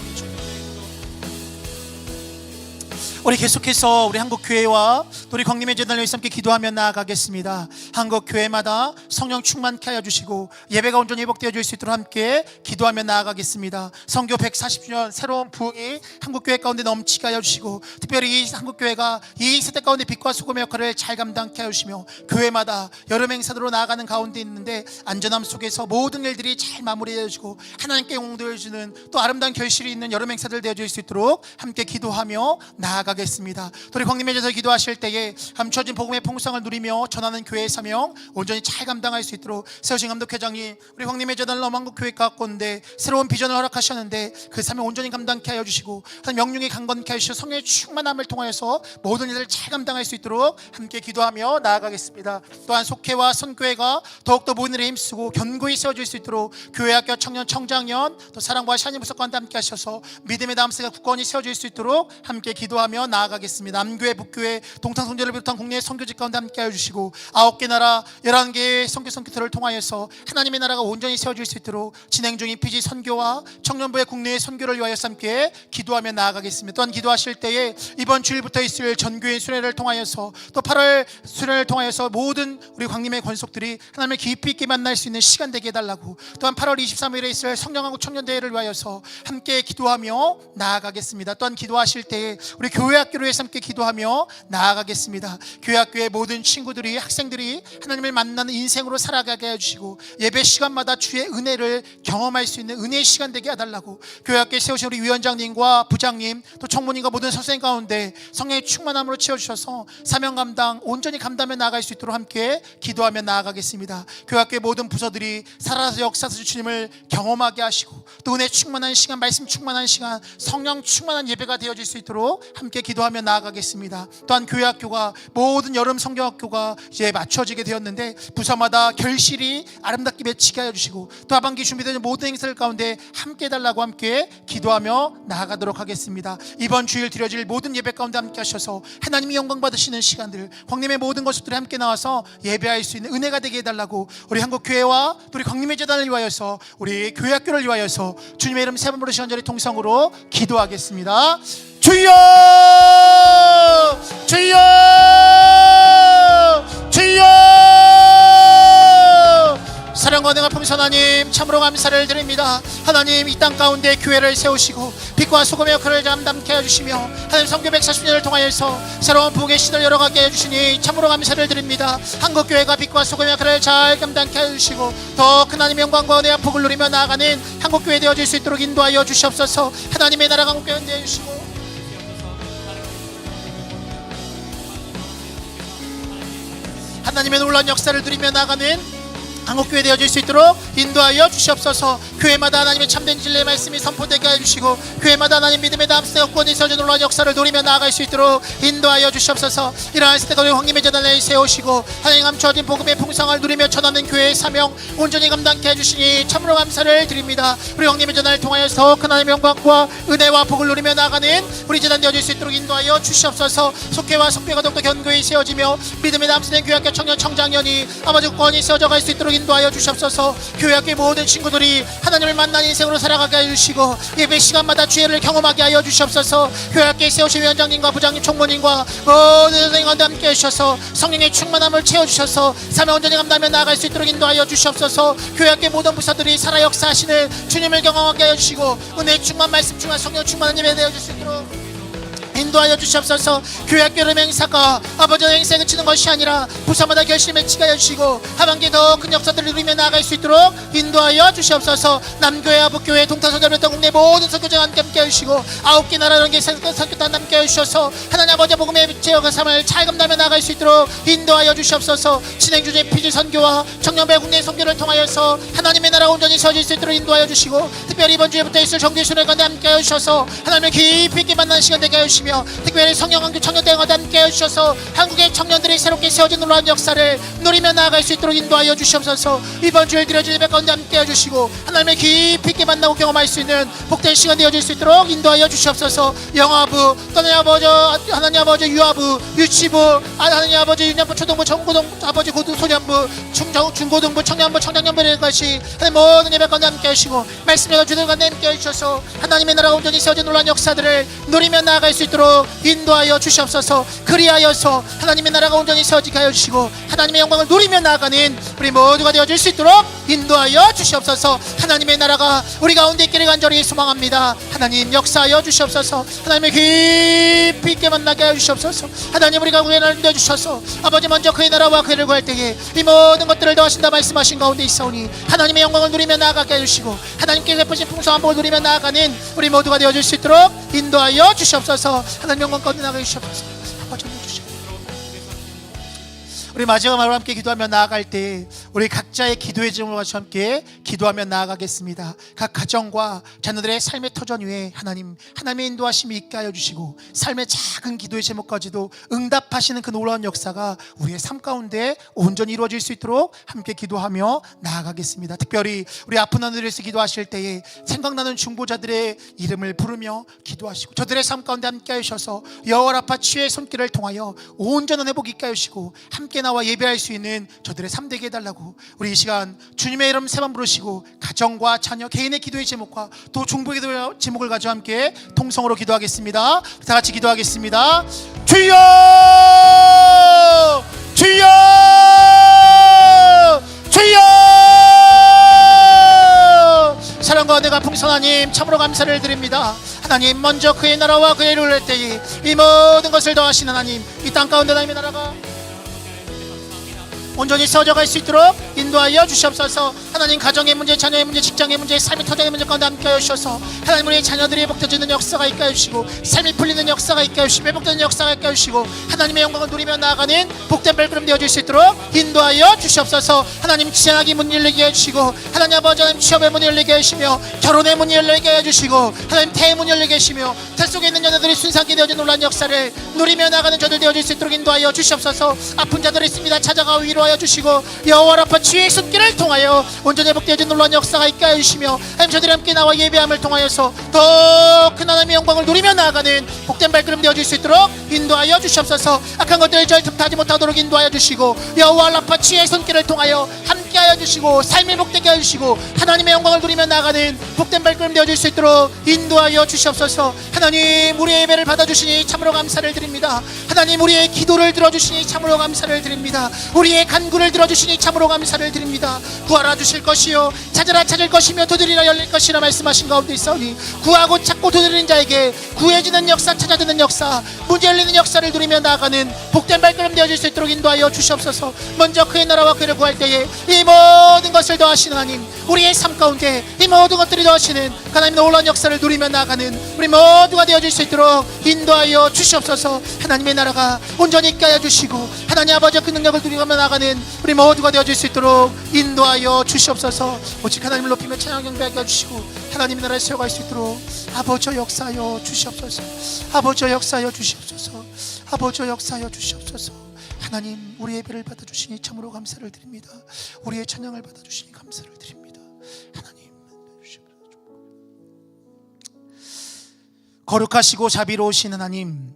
우리 계속해서 우리 한국교회와 우리 광림의 재단을 위해서 함께 기도하며 나아가겠습니다. 한국교회마다 성령 충만케 하여 주시고 예배가 온전히 회복되어질 수 있도록 함께 기도하며 나아가겠습니다. 선교 140주년 새로운 부흥이 한국교회 가운데 넘치게 하여 주시고 특별히 이 한국교회가 이 세대 가운데 빛과 소금의 역할을 잘 감당케 하여 주시며 교회마다 여름 행사로 나아가는 가운데 있는데 안전함 속에서 모든 일들이 잘 마무리되어 주고 하나님께 영광 되어주는 또 아름다운 결실이 있는 여름 행사들 되어질 수 있도록 함께 기도하며 나아가겠습니다. 우리 광림의 제에서 기도하실 때에 감춰진 복음의 풍성을 누리며 전하는 교회의 사명 온전히 잘 감당할 수 있도록 세우신 감독회장님 우리 광림의 재단을 엄한국교회 가운데 새로운 비전을 허락하셨는데 그 사명 온전히 감당케 하여 주시고 명령이 강건케 하시고 성령의 충만함을 통하여서 모든 일을 잘 감당할 수 있도록 함께 기도하며 나아가겠습니다. 또한 속회와 선교회가 더욱더 모든 일에 힘쓰고 견고히 세워질 수 있도록 교회학교 청년 청장년 또 사랑과 샤니 부석관과 함께 하셔서 믿음의 다음세가 굳건히 세워질 수 있도록 함께 기도하며 나아가겠습니다. 남교회 북교회 동탄성제를 비롯한 국내의 선교직 가운데 함께 하여 주시고 9개 나라 11개의 선교센터를 통하여서 하나님의 나라가 온전히 세워질 수 있도록 진행 중인 피지 선교와 청년부의 국내의 선교를 위하여서 함께 기도하며 나아가겠습니다. 또한 기도하실 때에 이번 주일부터 있을 전교인 수련회를 통하여서 또 8월 수련회를 통하여서 모든 우리 광림의 권속들이 하나님을 깊이 있게 만날 수 있는 시간 되게 해달라고 또한 8월 23일에 있을 성령한국 청년대회를 위하여서 함께 기도하며 나아가겠습니다. 또한 기도하실 때에 우리 교회학교를 위해서 함께 기도하며 나아가겠습니다. 교회학교의 모든 친구들이 학생들이 하나님을 만나는 인생으로 살아가게 해주시고 예배 시간마다 주의 은혜를 경험할 수 있는 은혜의 시간 되게 해달라고 교회학교에 세우신 우리 위원장님과 부장님 또 총무님과 모든 선생님 가운데 성령의 충만함으로 채워주셔서 사명 감당 온전히 감당해 나아갈 수 있도록 함께 기도하며 나아가겠습니다. 교회학교의 모든 부서들이 살아서 역사서 주님을 경험하게 하시고 또 은혜 충만한 시간 말씀 충만한 시간 성령 충만한 예배가 되어질 수 있도록 함께 기도하며 나아가겠습니다. 또한 교회학교가 모든 여름 성경학교가 이제 맞춰지게 되었는데 부서마다 결실이 아름답게 맺히게 하여 주시고 또 하반기 준비되는 모든 행사들 가운데 함께 해달라고 함께 기도하며 나아가도록 하겠습니다. 이번 주일 드려질 모든 예배 가운데 함께 하셔서 하나님이 영광 받으시는 시간들 광림의 모든 것들이 함께 나와서 예배할 수 있는 은혜가 되게 해달라고 우리 한국교회와 또 우리 광림의 재단을 위하여서 우리 교회학교를 위하여서 주님의 이름 세 번 부르시 간절히 통성으로 기도하겠습니다. 주여 주여 주여 참으로 감사를 드립니다. 하나님 이 땅 가운데 교회를 세우시고 빛과 소금의 역할을 담당케 해주시며 하나님 선교 140년을 통하여서 새로운 부흥의 신을 열어가게 해주시니 참으로 감사를 드립니다. 한국교회가 빛과 소금의 역할을 잘 감당케 해주시고 더 큰 하나님의 영광과 은혜와 복을 누리며 나아가는 한국교회 되어질 수 있도록 인도하여 주시옵소서. 하나님의 나라가 한국교회 되어주시고 하나님의 놀라운 역사를 누리며 나아가는 한국교회 되어질 수 있도록 인도하여 주시옵소서. 교회마다 하나님의 참된 진리의 말씀이 선포되게 해주시고 교회마다 하나님 믿음의 담스 여건이 있어져 놀라운 역사를 누리며 나아갈 수 있도록 인도하여 주시옵소서. 이러한 시대가 우리 황님의 재단을 세우시고 하나님 감추어진 복음의 풍성을 누리며 전하는 교회의 사명 온전히 감당케 해주시니 참으로 감사를 드립니다. 우리 황님의 재단을 통하여서 큰 하나님의 영광과 은혜와 복을 누리며 나아가는 우리 재단 되어질 수 있도록 인도하여 주시옵소서. 속회와 속배가 더욱더 견고히 세워지며 믿음의 담스된 교회학교 청년 청장년이 아버지 권이 세워져갈 수 있도록 인도하여 주시옵소서. 교회학교의 모든 친구들이 하나님을 만난 인생으로 살아가게 해주시고 예배 시간마다 주의를 경험하게 하여 주시옵소서. 교회학교에 세우신 위원장님과 부장님 총무님과 모든 선생님과 함께 해주셔서 성령의 충만함을 채워주셔서 사명 온전히 감당하며 나아갈 수 있도록 인도하여 주시옵소서. 교회학교의 모든 부서들이 살아 역사하시는 주님을 경험하게 해주시고 은혜 충만 말씀 충만 성령 충만한 예배 되어줄 수 있도록 인도하여 주시옵소서. 교회학교 여름 행사가 아버지의 행사에 그치는 것이 아니라 부서마다 결실을 치게 해주시고 하반기에 더 큰 역사들을 누리며 나아갈 수 있도록 인도하여 주시옵소서. 남교회 아부교회 동탄선교회 국내 모든 선교장 함께 해주시고 9개 나라 연계 선교단 함께 해주셔서 하나님 아버지 복음의 빛의 삶을 잘 감당하며 나아갈 수 있도록 인도하여 주시옵소서. 진행주제 피지 선교와 청년배 국내 선교를 통하여서 하나님의 나라가 온전히 서질 수 있도록 인도하여 주시고 특별히 이번 주에부터 있을 정규순회 가운데 함께 해주셔서 하나님을 깊이 있게 만나는 시간 되게 해주시고 특별히 성령한교 청년대회가 함께 해주셔서 한국의 청년들이 새롭게 세워진 놀라운 역사를 누리며 나아갈 수 있도록 인도하여 주시옵소서. 이번 주에 드려진 예배 가운데 함께 해주시고 하나님의 깊이 있게 만나고 경험할 수 있는 복된 시간 되어질 수 있도록 인도하여 주시옵소서. 영화부, 하나님 아버지, 하나님 아버지 유아부, 유치부, 하나님 아버지 유년부, 초등부, 중고등부, 아버지 소년부, 중고등부, 청년부, 청장년부 이런 것이 하나님 모든 예배 가운데 함께 하시고 말씀의 주들 가운데 함께 해주셔서 하나님의 나라가 온전히 세워진 놀라운 역사들을 누리며 나아갈 수 있도록 인도하여 주시옵소서. 그리하여서 하나님의 나라가 온전히 세워지게 하여 주시고 하나님의 영광을 누리며 나아가는 우리 모두가 되어줄 수 있도록 인도하여 주시옵소서. 하나님의 나라가 우리 가운데 있기를 간절히 소망합니다. 하나님 역사하여 주시옵소서. 하나님의 깊이 있게 만나게 하여 주시옵소서. 하나님 우리가 구원을 내주셔서 아버지 먼저 그의 나라와 그를 구할 때에 이 모든 것들을 더하신다 말씀하신 가운데 있사오니 하나님의 영광을 누리며 나아가게 해주시고 하나님께 베푸신 풍성한 복을 누리며 나아가는 우리 모두가 되어줄 수 있도록 인도하여 주시옵소서. 하나님 영광 가운데 나아가 주시옵소서. 아버지 주시옵소서. 우리 마지막으로 함께 기도하며 나아갈 때 우리 각자의 기도의 제목과 함께 기도하며 나아가겠습니다. 각 가정과 자녀들의 삶의 터전 위에 하나님의 인도하심이 있게 하여 주시고 삶의 작은 기도의 제목까지도 응답하시는 그 놀라운 역사가 우리의 삶 가운데 온전히 이루어질 수 있도록 함께 기도하며 나아가겠습니다. 특별히 우리 아픈 하늘에서 기도하실 때에 생각나는 중보자들의 이름을 부르며 기도하시고 저들의 삶 가운데 함께 하셔서 여호와 라파 치유의 손길을 통하여 온전한 회복 있게 하시고 함께 나와 예배할 수 있는 저들의 삶 되게 해달라고 우리 이 시간 주님의 이름 세 번 부르시고 가정과 자녀 개인의 기도의 제목과 또 중보의 기도의 제목을 가지고 함께 통성으로 기도하겠습니다. 다 같이 기도하겠습니다. 주여 주여 주여 사랑과 은혜가 풍성한 하나님 참으로 감사를 드립니다. 하나님 먼저 그의 나라와 그의 일을 할 때에 이 모든 것을 더하시는 하나님 이 땅 가운데 하나님의 나라가 온전히 세워져갈 수 있도록 인도하여 주시옵소서. 하나님 가정의 문제, 자녀의 문제, 직장의 문제, 삶의 터전의 문제 가운데 함께 하여 주셔서 하나님 우리 자녀들이 회복되는 역사가 있게 해주시고 삶이 풀리는 역사가 있게 해주시고 회복되는 역사가 있게 해주시고 하나님의 영광을 누리며 나아가는 복된 발걸음 되어질 수 있도록 인도하여 주시옵소서. 하나님 취향하기 문 열리게 해주시고 하나님 아버지 하나님 취업의 문 열리게 해주시며 결혼의 문 열리게 해주시고 하나님 태의 문 열리게 해주시며 태 속에 있는 자녀들이 순산케 되어진 놀라운 역사를 누리며 나아가는 저들 되어질 수 있도록 인도하여 주시옵소서. 아픈 자들이 있습니다. 찾아가 위로하여 주시고 여호와 라파 치유의 손길을 통하여 온전히 회복되어진 놀라운 역사가 있게 해주시며 하나님 저들이 함께 나와 예배함을 통하여서 더 큰 하나님의 영광을 누리며 나아가는 복된 발걸음 되어질 수 있도록 인도하여 주시옵소서. 악한 것들을 저희 틈타지 못하도록 인도하여 주시고 여호와 라파 치유의 손길을 통하여 함께 하여 주시고 삶이 복되게 하여 주시고 하나님의 영광을 누리며 나아가는 복된 발걸음 되어질 수 있도록 인도하여 주시옵소서. 하나님 우리의 예배를 받아주시니 참으로 감사를 드립니다. 하나님 우리의 기도를 들어주시니 참으로 감사를 드립니다. 우리의 간구를 들어주시니 참으로 감사를 드립니다. 구하라 주실 것이요 찾으라 찾을 것이며 두드리라 열릴 것이라 말씀하신 가운데 있사오니 구하고 찾고 두드리는 자에게 구해지는 역사 찾아드는 역사 문제 열리는 역사를 누리며 나아가는 복된 발걸음 되어질 수 있도록 인도하여 주시옵소서. 먼저 그의 나라와 그를 구할 때에 이 모든 것을 더하시는 하나님 우리의 삶 가운데 이 모든 것들이 더하시는 하나님 놀라운 역사를 누리며 나아가는 우리 모두가 되어질 수 있도록 인도하여 주시옵소서. 하나님의 나라가 온전히 있게 하여 주시고 하나님 아버지의 그 능력을 누리며 나아가는 우리 모두가 되어질 수 있도록 인도하여 주시옵소서. 오직 하나님을 높이며 찬양 경배하게 해주시고 하나님의 나라를 세워갈 수 있도록 아버지 역사하여 주시옵소서. 아버지 역사하여 주시옵소서. 아버지 역사하여 주시옵소서. 하나님 우리의 예배를 받아주시니 참으로 감사를 드립니다. 우리의 찬양을 받아주시니 감사를 드립니다. 하나님 거룩하시고 자비로우신 하나님,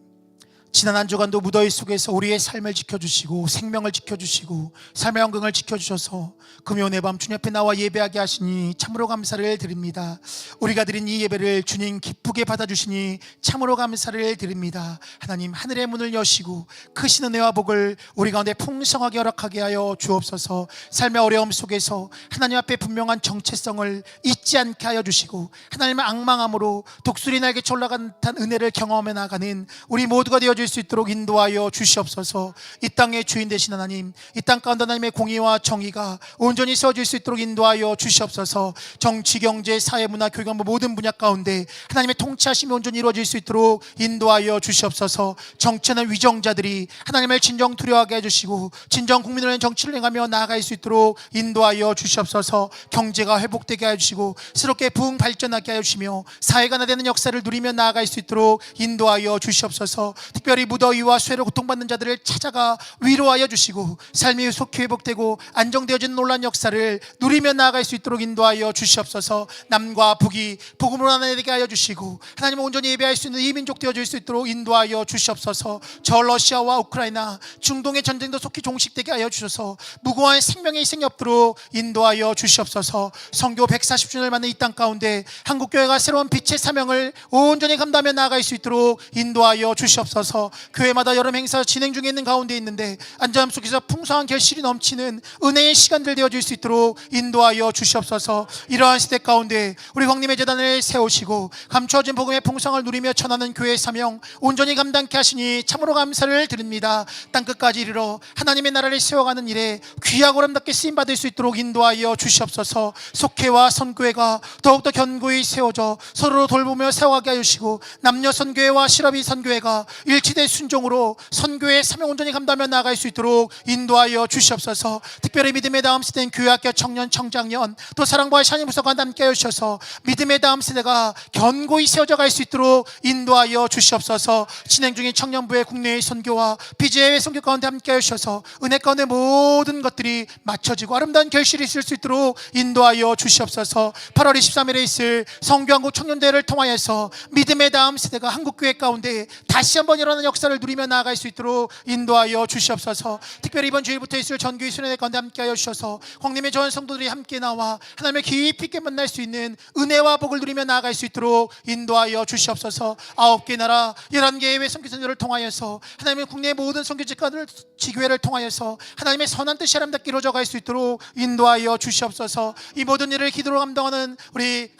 지난 한 주간도 무더위 속에서 우리의 삶을 지켜주시고 생명을 지켜주시고 삶의 영광을 지켜주셔서 금요일의 밤 주님 앞에 나와 예배하게 하시니 참으로 감사를 드립니다. 우리가 드린 이 예배를 주님 기쁘게 받아주시니 참으로 감사를 드립니다. 하나님 하늘의 문을 여시고 크신 은혜와 복을 우리 가운데 풍성하게 허락하게 하여 주옵소서. 삶의 어려움 속에서 하나님 앞에 분명한 정체성을 잊지 않게 하여 주시고 하나님의 악망함으로 독수리 날개쳐 올라간 듯한 은혜를 경험해 나가는 우리 모두가 되어 수 있도록 인도하여 주시옵소서. 이 땅의 주인 되신 하나님, 이 땅 가운데 하나님의 공의와 정의가 온전히 세워질 수 있도록 인도하여 주시옵소서. 정치, 경제, 사회, 문화, 교육 모든 분야 가운데 하나님의 통치하심이 온전히 이루어질 수 있도록 인도하여 주시옵소서. 정치하는 위정자들이 하나님을 진정 두려워하게 해주시고 진정 국민을 위한 정치를 행하며 나아갈 수 있도록 인도하여 주시옵소서. 경제가 회복되게 해주시고 새롭게 부흥 발전하게 하여 주시며 사회가 나되는 역사를 누리며 나아갈 수 있도록 인도하여 주시옵소서. 특별히 무더위와 쇠로 고통받는 자들을 찾아가 위로하여 주시고 삶이 속히 회복되고 안정되어지는 놀라운 역사를 누리며 나아갈 수 있도록 인도하여 주시옵소서. 남과 북이 복음으로 나누게 하여 주시고 하나님을 온전히 예배할 수 있는 이 민족 되어질 수 있도록 인도하여 주시옵소서. 저 러시아와 우크라이나 중동의 전쟁도 속히 종식되게 하여 주셔서 무고한 생명의 희생이 없도록 인도하여 주시옵소서. 선교 140주년을 맞는 이 땅 가운데 한국교회가 새로운 빛의 사명을 온전히 감당하며 나아갈 수 있도록 인도하여 주시옵소서. 교회마다 여름 행사 진행 중에 있는 가운데 있는데 안전함 속에서 풍성한 결실이 넘치는 은혜의 시간들 되어질 수 있도록 인도하여 주시옵소서. 이러한 시대 가운데 우리 황림의 재단을 세우시고 감추어진 복음의 풍성을 누리며 전하는 교회의 사명 온전히 감당케 하시니 참으로 감사를 드립니다. 땅끝까지 이르러 하나님의 나라를 세워가는 일에 귀하고 아름답게 쓰임받을 수 있도록 인도하여 주시옵소서. 속회와 선교회가 더욱더 견고히 세워져 서로 돌보며 세워가게 하여 주시고 남녀 선교회와 실업이 선교회가 일치된 순종으로 선교의 사명 온전히 감당하며 나아갈 수 있도록 인도하여 주시옵소서. 특별히 믿음의 다음 세대인 교회학교 청년 청장년 또 사랑과 샤니 부서가 함께 하여 주셔서 믿음의 다음 세대가 견고히 세워져 갈 수 있도록 인도하여 주시옵소서. 진행 중인 청년부의 국내의 선교와 비제외 선교 가운데 함께 하여 주셔서 은혜 가운데 모든 것들이 맞춰지고 아름다운 결실이 있을 수 있도록 인도하여 주시옵소서. 8월 23일에 있을 성교한국 청년대회를 통하여서 믿음의 다음 세대가 한국교회 가운데 다시 한번 일어나는 역사를 누리며 나아갈 수 있도록 인도하여 주시옵소서. 특별히 이번 주일부터 있을 전교회 수련회 가운데 함께하여 주셔서 황림의 전 성도들이 함께 나와 하나님의 깊이 있게 만날 수 있는 은혜와 복을 누리며 나아갈 수 있도록 인도하여 주시옵소서. 9개 나라 11개의 해외 선교사들을 통하여서 하나님의 국내의 모든 선교직관을 지교회를 통하여서 하나님의 선한 뜻이 아름답게 이루어져 갈 수 있도록 인도하여 주시옵소서. 이 모든 일을 기도로 감당하는 우리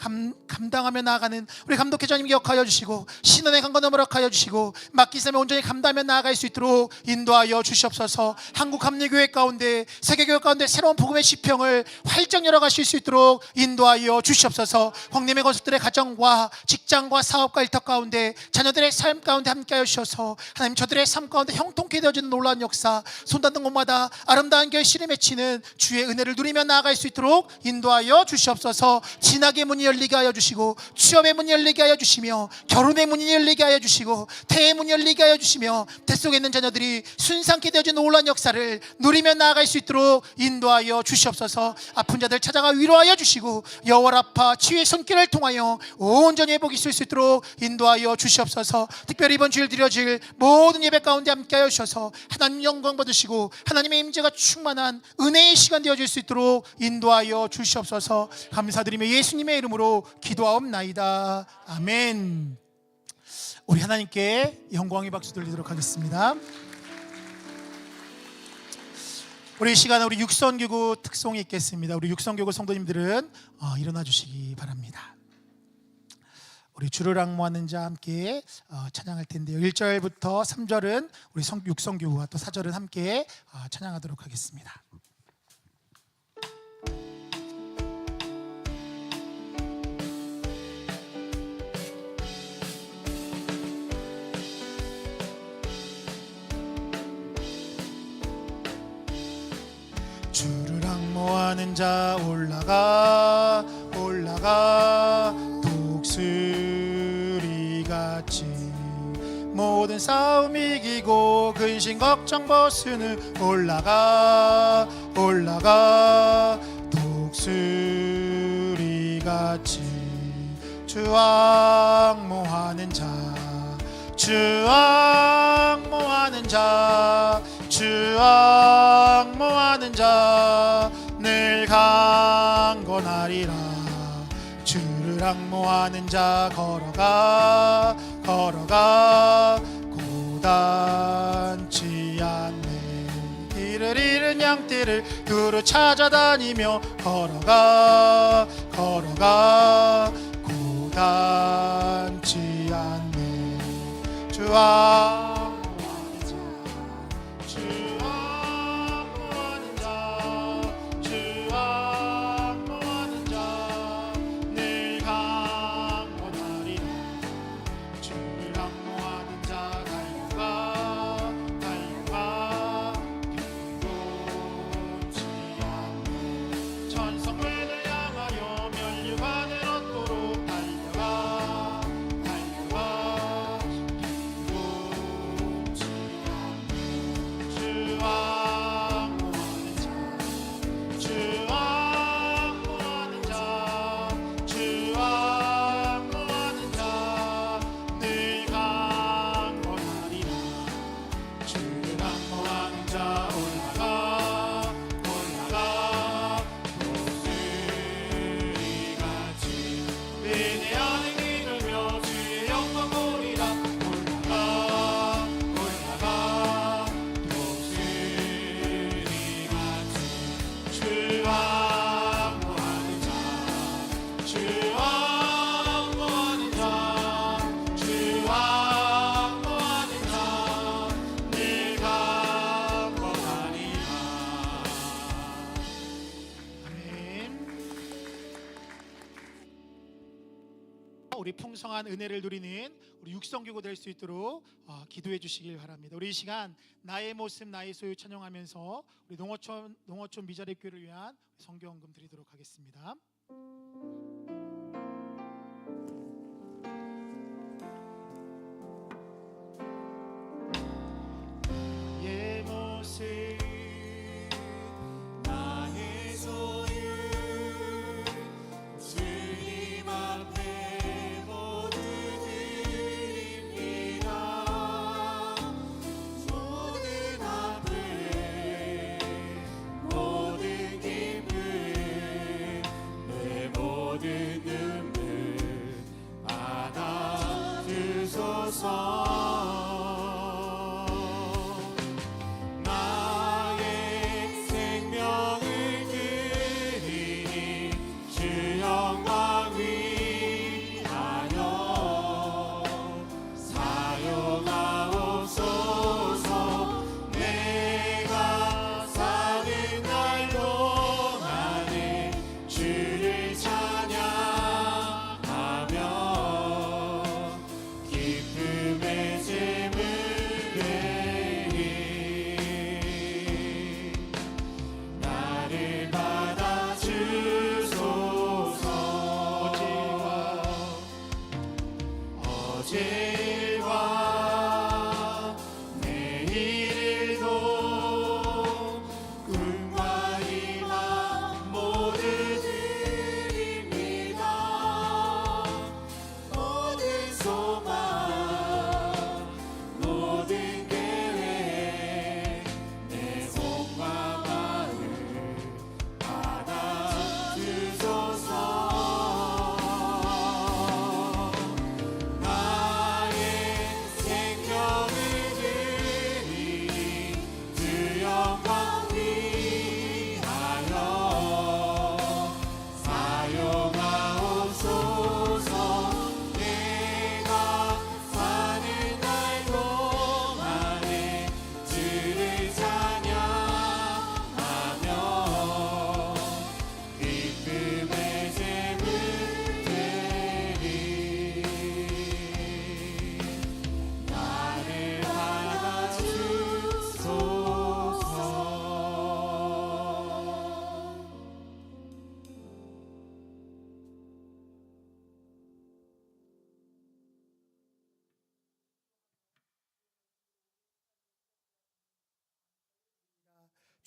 감당하며 나아가는 우리 감독회장님 기억하여 주시고 신원의 강건함을 허락하여 주시고 맡기삼에 온전히 감당하며 나아갈 수 있도록 인도하여 주시옵소서. 한국 합리교회 가운데 세계교회 가운데 새로운 복음의 지평을 활짝 열어가실 수 있도록 인도하여 주시옵소서. 황림의 건축들의 가정과 직장과 사업과 일터 가운데 자녀들의 삶 가운데 함께하여 주셔서 하나님 저들의 삶 가운데 형통케 되어지는 놀라운 역사 손 닿는 곳마다 아름다운 결실에 맺히는 주의 은혜를 누리며 나아갈 수 있도록 인도하여 주시옵소서. 진학의 문이 열리게 하여 주시고 취업의 문이 열리게 하여 주시며 결혼의 문이 열리게 하여 주시고 태의 문이 열리게 누리게 하여 주시며 뱃속에 있는 자녀들이 순상케 되어진 놀라운 역사를 누리며 나아갈 수 있도록 인도하여 주시옵소서. 아픈 자들 찾아가 위로하여 주시고 여호와 라파 치유의 손길을 통하여 온전히 회복이 있을 수 있도록 인도하여 주시옵소서. 특별히 이번 주일 드려질 모든 예배 가운데 함께하여 주셔서 하나님 영광 받으시고 하나님의 임재가 충만한 은혜의 시간 되어질 수 있도록 인도하여 주시옵소서. 감사드리며 예수님의 이름으로 기도하옵나이다. 아멘. 우리 하나님께 영광의 박수 돌리도록 하겠습니다. 우리 이 시간에 우리 육선교구 특송이 있겠습니다. 우리 육선교구 성도님들은 일어나 주시기 바랍니다. 우리 주를 앙모하는 자 함께 찬양할 텐데요. 1절부터 3절은 우리 육선교구와 또 4절은 함께 찬양하도록 하겠습니다. 주를 앙모하는 자 올라가 올라가 독수리같이 모든 싸움 이기고 근심 걱정 벗으는 올라가 올라가 독수리같이 주 앙모하는 자 주 앙모하는 자 주 앙모하는 자 늘 강건하리라. 주를 앙모하는 자 걸어가 걸어가 고단치 않네. 길을 잃은 양떼를 두루 찾아다니며 걸어가 걸어가 고단치 않네. 주 앙모하는 자 주 앙모하는 자 주 앙모하는 자 늘 강건하리라. 주를 앙모하는 자 달려가 달려가 기도치 않네. 천성문을 향하여 면류관을 얻도록 달려가 달려가 기도치 않네. 주 앙모하는 자 주 앙모하는 자 주 앙모하는 자 늘 강건하리라. 주를 앙모하는 자 올라가 올라가 독수리같이 은혜 안에 기르며 주의 영광 보리라. 올라가 올라가 독수리같이 주 앙모하는 자 주 앙모하는 자 주 앙모하는 자 늘 강건하리라. 아멘. 우리 풍성한 은혜를 누리는 우리 육성교구 될 수 있도록 기도해 주시길 바랍니다. 우리 이 시간 나의 모습 나의 소유 찬양하면서 우리 농어촌 미자립교회를 위한 성경금 드리도록 하겠습니다. 나의 모습 나의 소유 주님 앞에 모두 드립니다. 모든 아픔 모든 기쁨 내 모든 눈물 안아주소서. 나의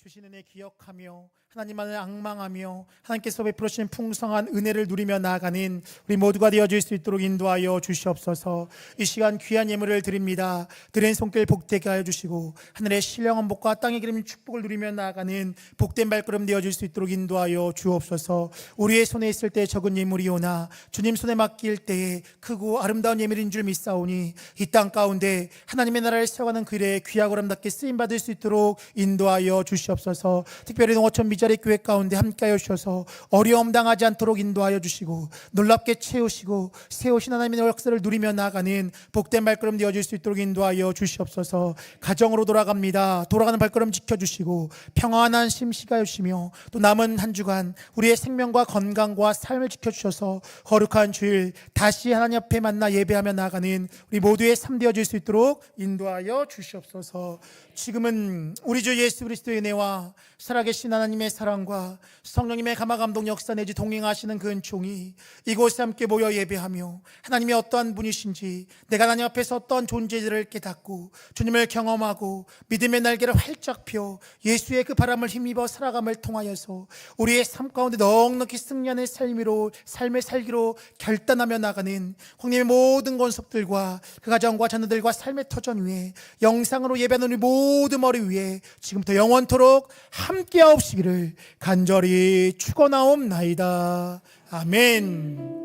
주신 은혜 기억하며 하나님만을 앙망하며 하나님께서 베풀어 주신 풍성한 은혜를 누리며 나아가는 우리 모두가 되어질 수 있도록 인도하여 주시옵소서. 이 시간 귀한 예물을 드립니다. 드린 손길 복되게 하여 주시고 하늘의 신령한 복과 땅의 기름 축복을 누리며 나아가는 복된 발걸음 되어질 수 있도록 인도하여 주옵소서. 우리의 손에 있을 때 적은 예물이오나 주님 손에 맡길 때에 크고 아름다운 예물인 줄 믿사오니 이 땅 가운데 하나님의 나라를 세워가는 그 일에 귀하고 아름답게 쓰임받을 수 있도록 인도하여 주시옵소서. 특별히 농어촌 미자리 교회 가운데 함께하여 주셔서 어려움 당하지 않도록 인도하여 주시고 놀랍게 채우시고 세우신 하나님의 역사를 누리며 나아가는 복된 발걸음 되어질 수 있도록 인도하여 주시옵소서. 가정으로 돌아갑니다. 돌아가는 발걸음 지켜주시고 평안한 심시가 주시며 또 남은 한 주간 우리의 생명과 건강과 삶을 지켜주셔서 거룩한 주일 다시 하나님 앞에 만나 예배하며 나아가는 우리 모두의 삶 되어질 수 있도록 인도하여 주시옵소서. 지금은 우리 주 예수 그리스도의 은혜와 살아계신 하나님의 사랑과 성령님의 감화감동 역사 내지 동행하시는 그 은총이 이곳에 함께 모여 예배하며 하나님이 어떠한 분이신지 내가 하나님 앞에서 어떠한 존재들을 깨닫고 주님을 경험하고 믿음의 날개를 활짝 펴 예수의 그 바람을 힘입어 살아감을 통하여서 우리의 삶 가운데 넉넉히 승리하는 삶을 살기로 결단하며 나가는 홍님의 모든 권속들과 그 가정과 자녀들과 삶의 터전 위에 영상으로 예배하는 우리 모든 머리 위에 지금부터 영원토록 함께하옵시기를 간절히 축원하옵나이다. 아멘.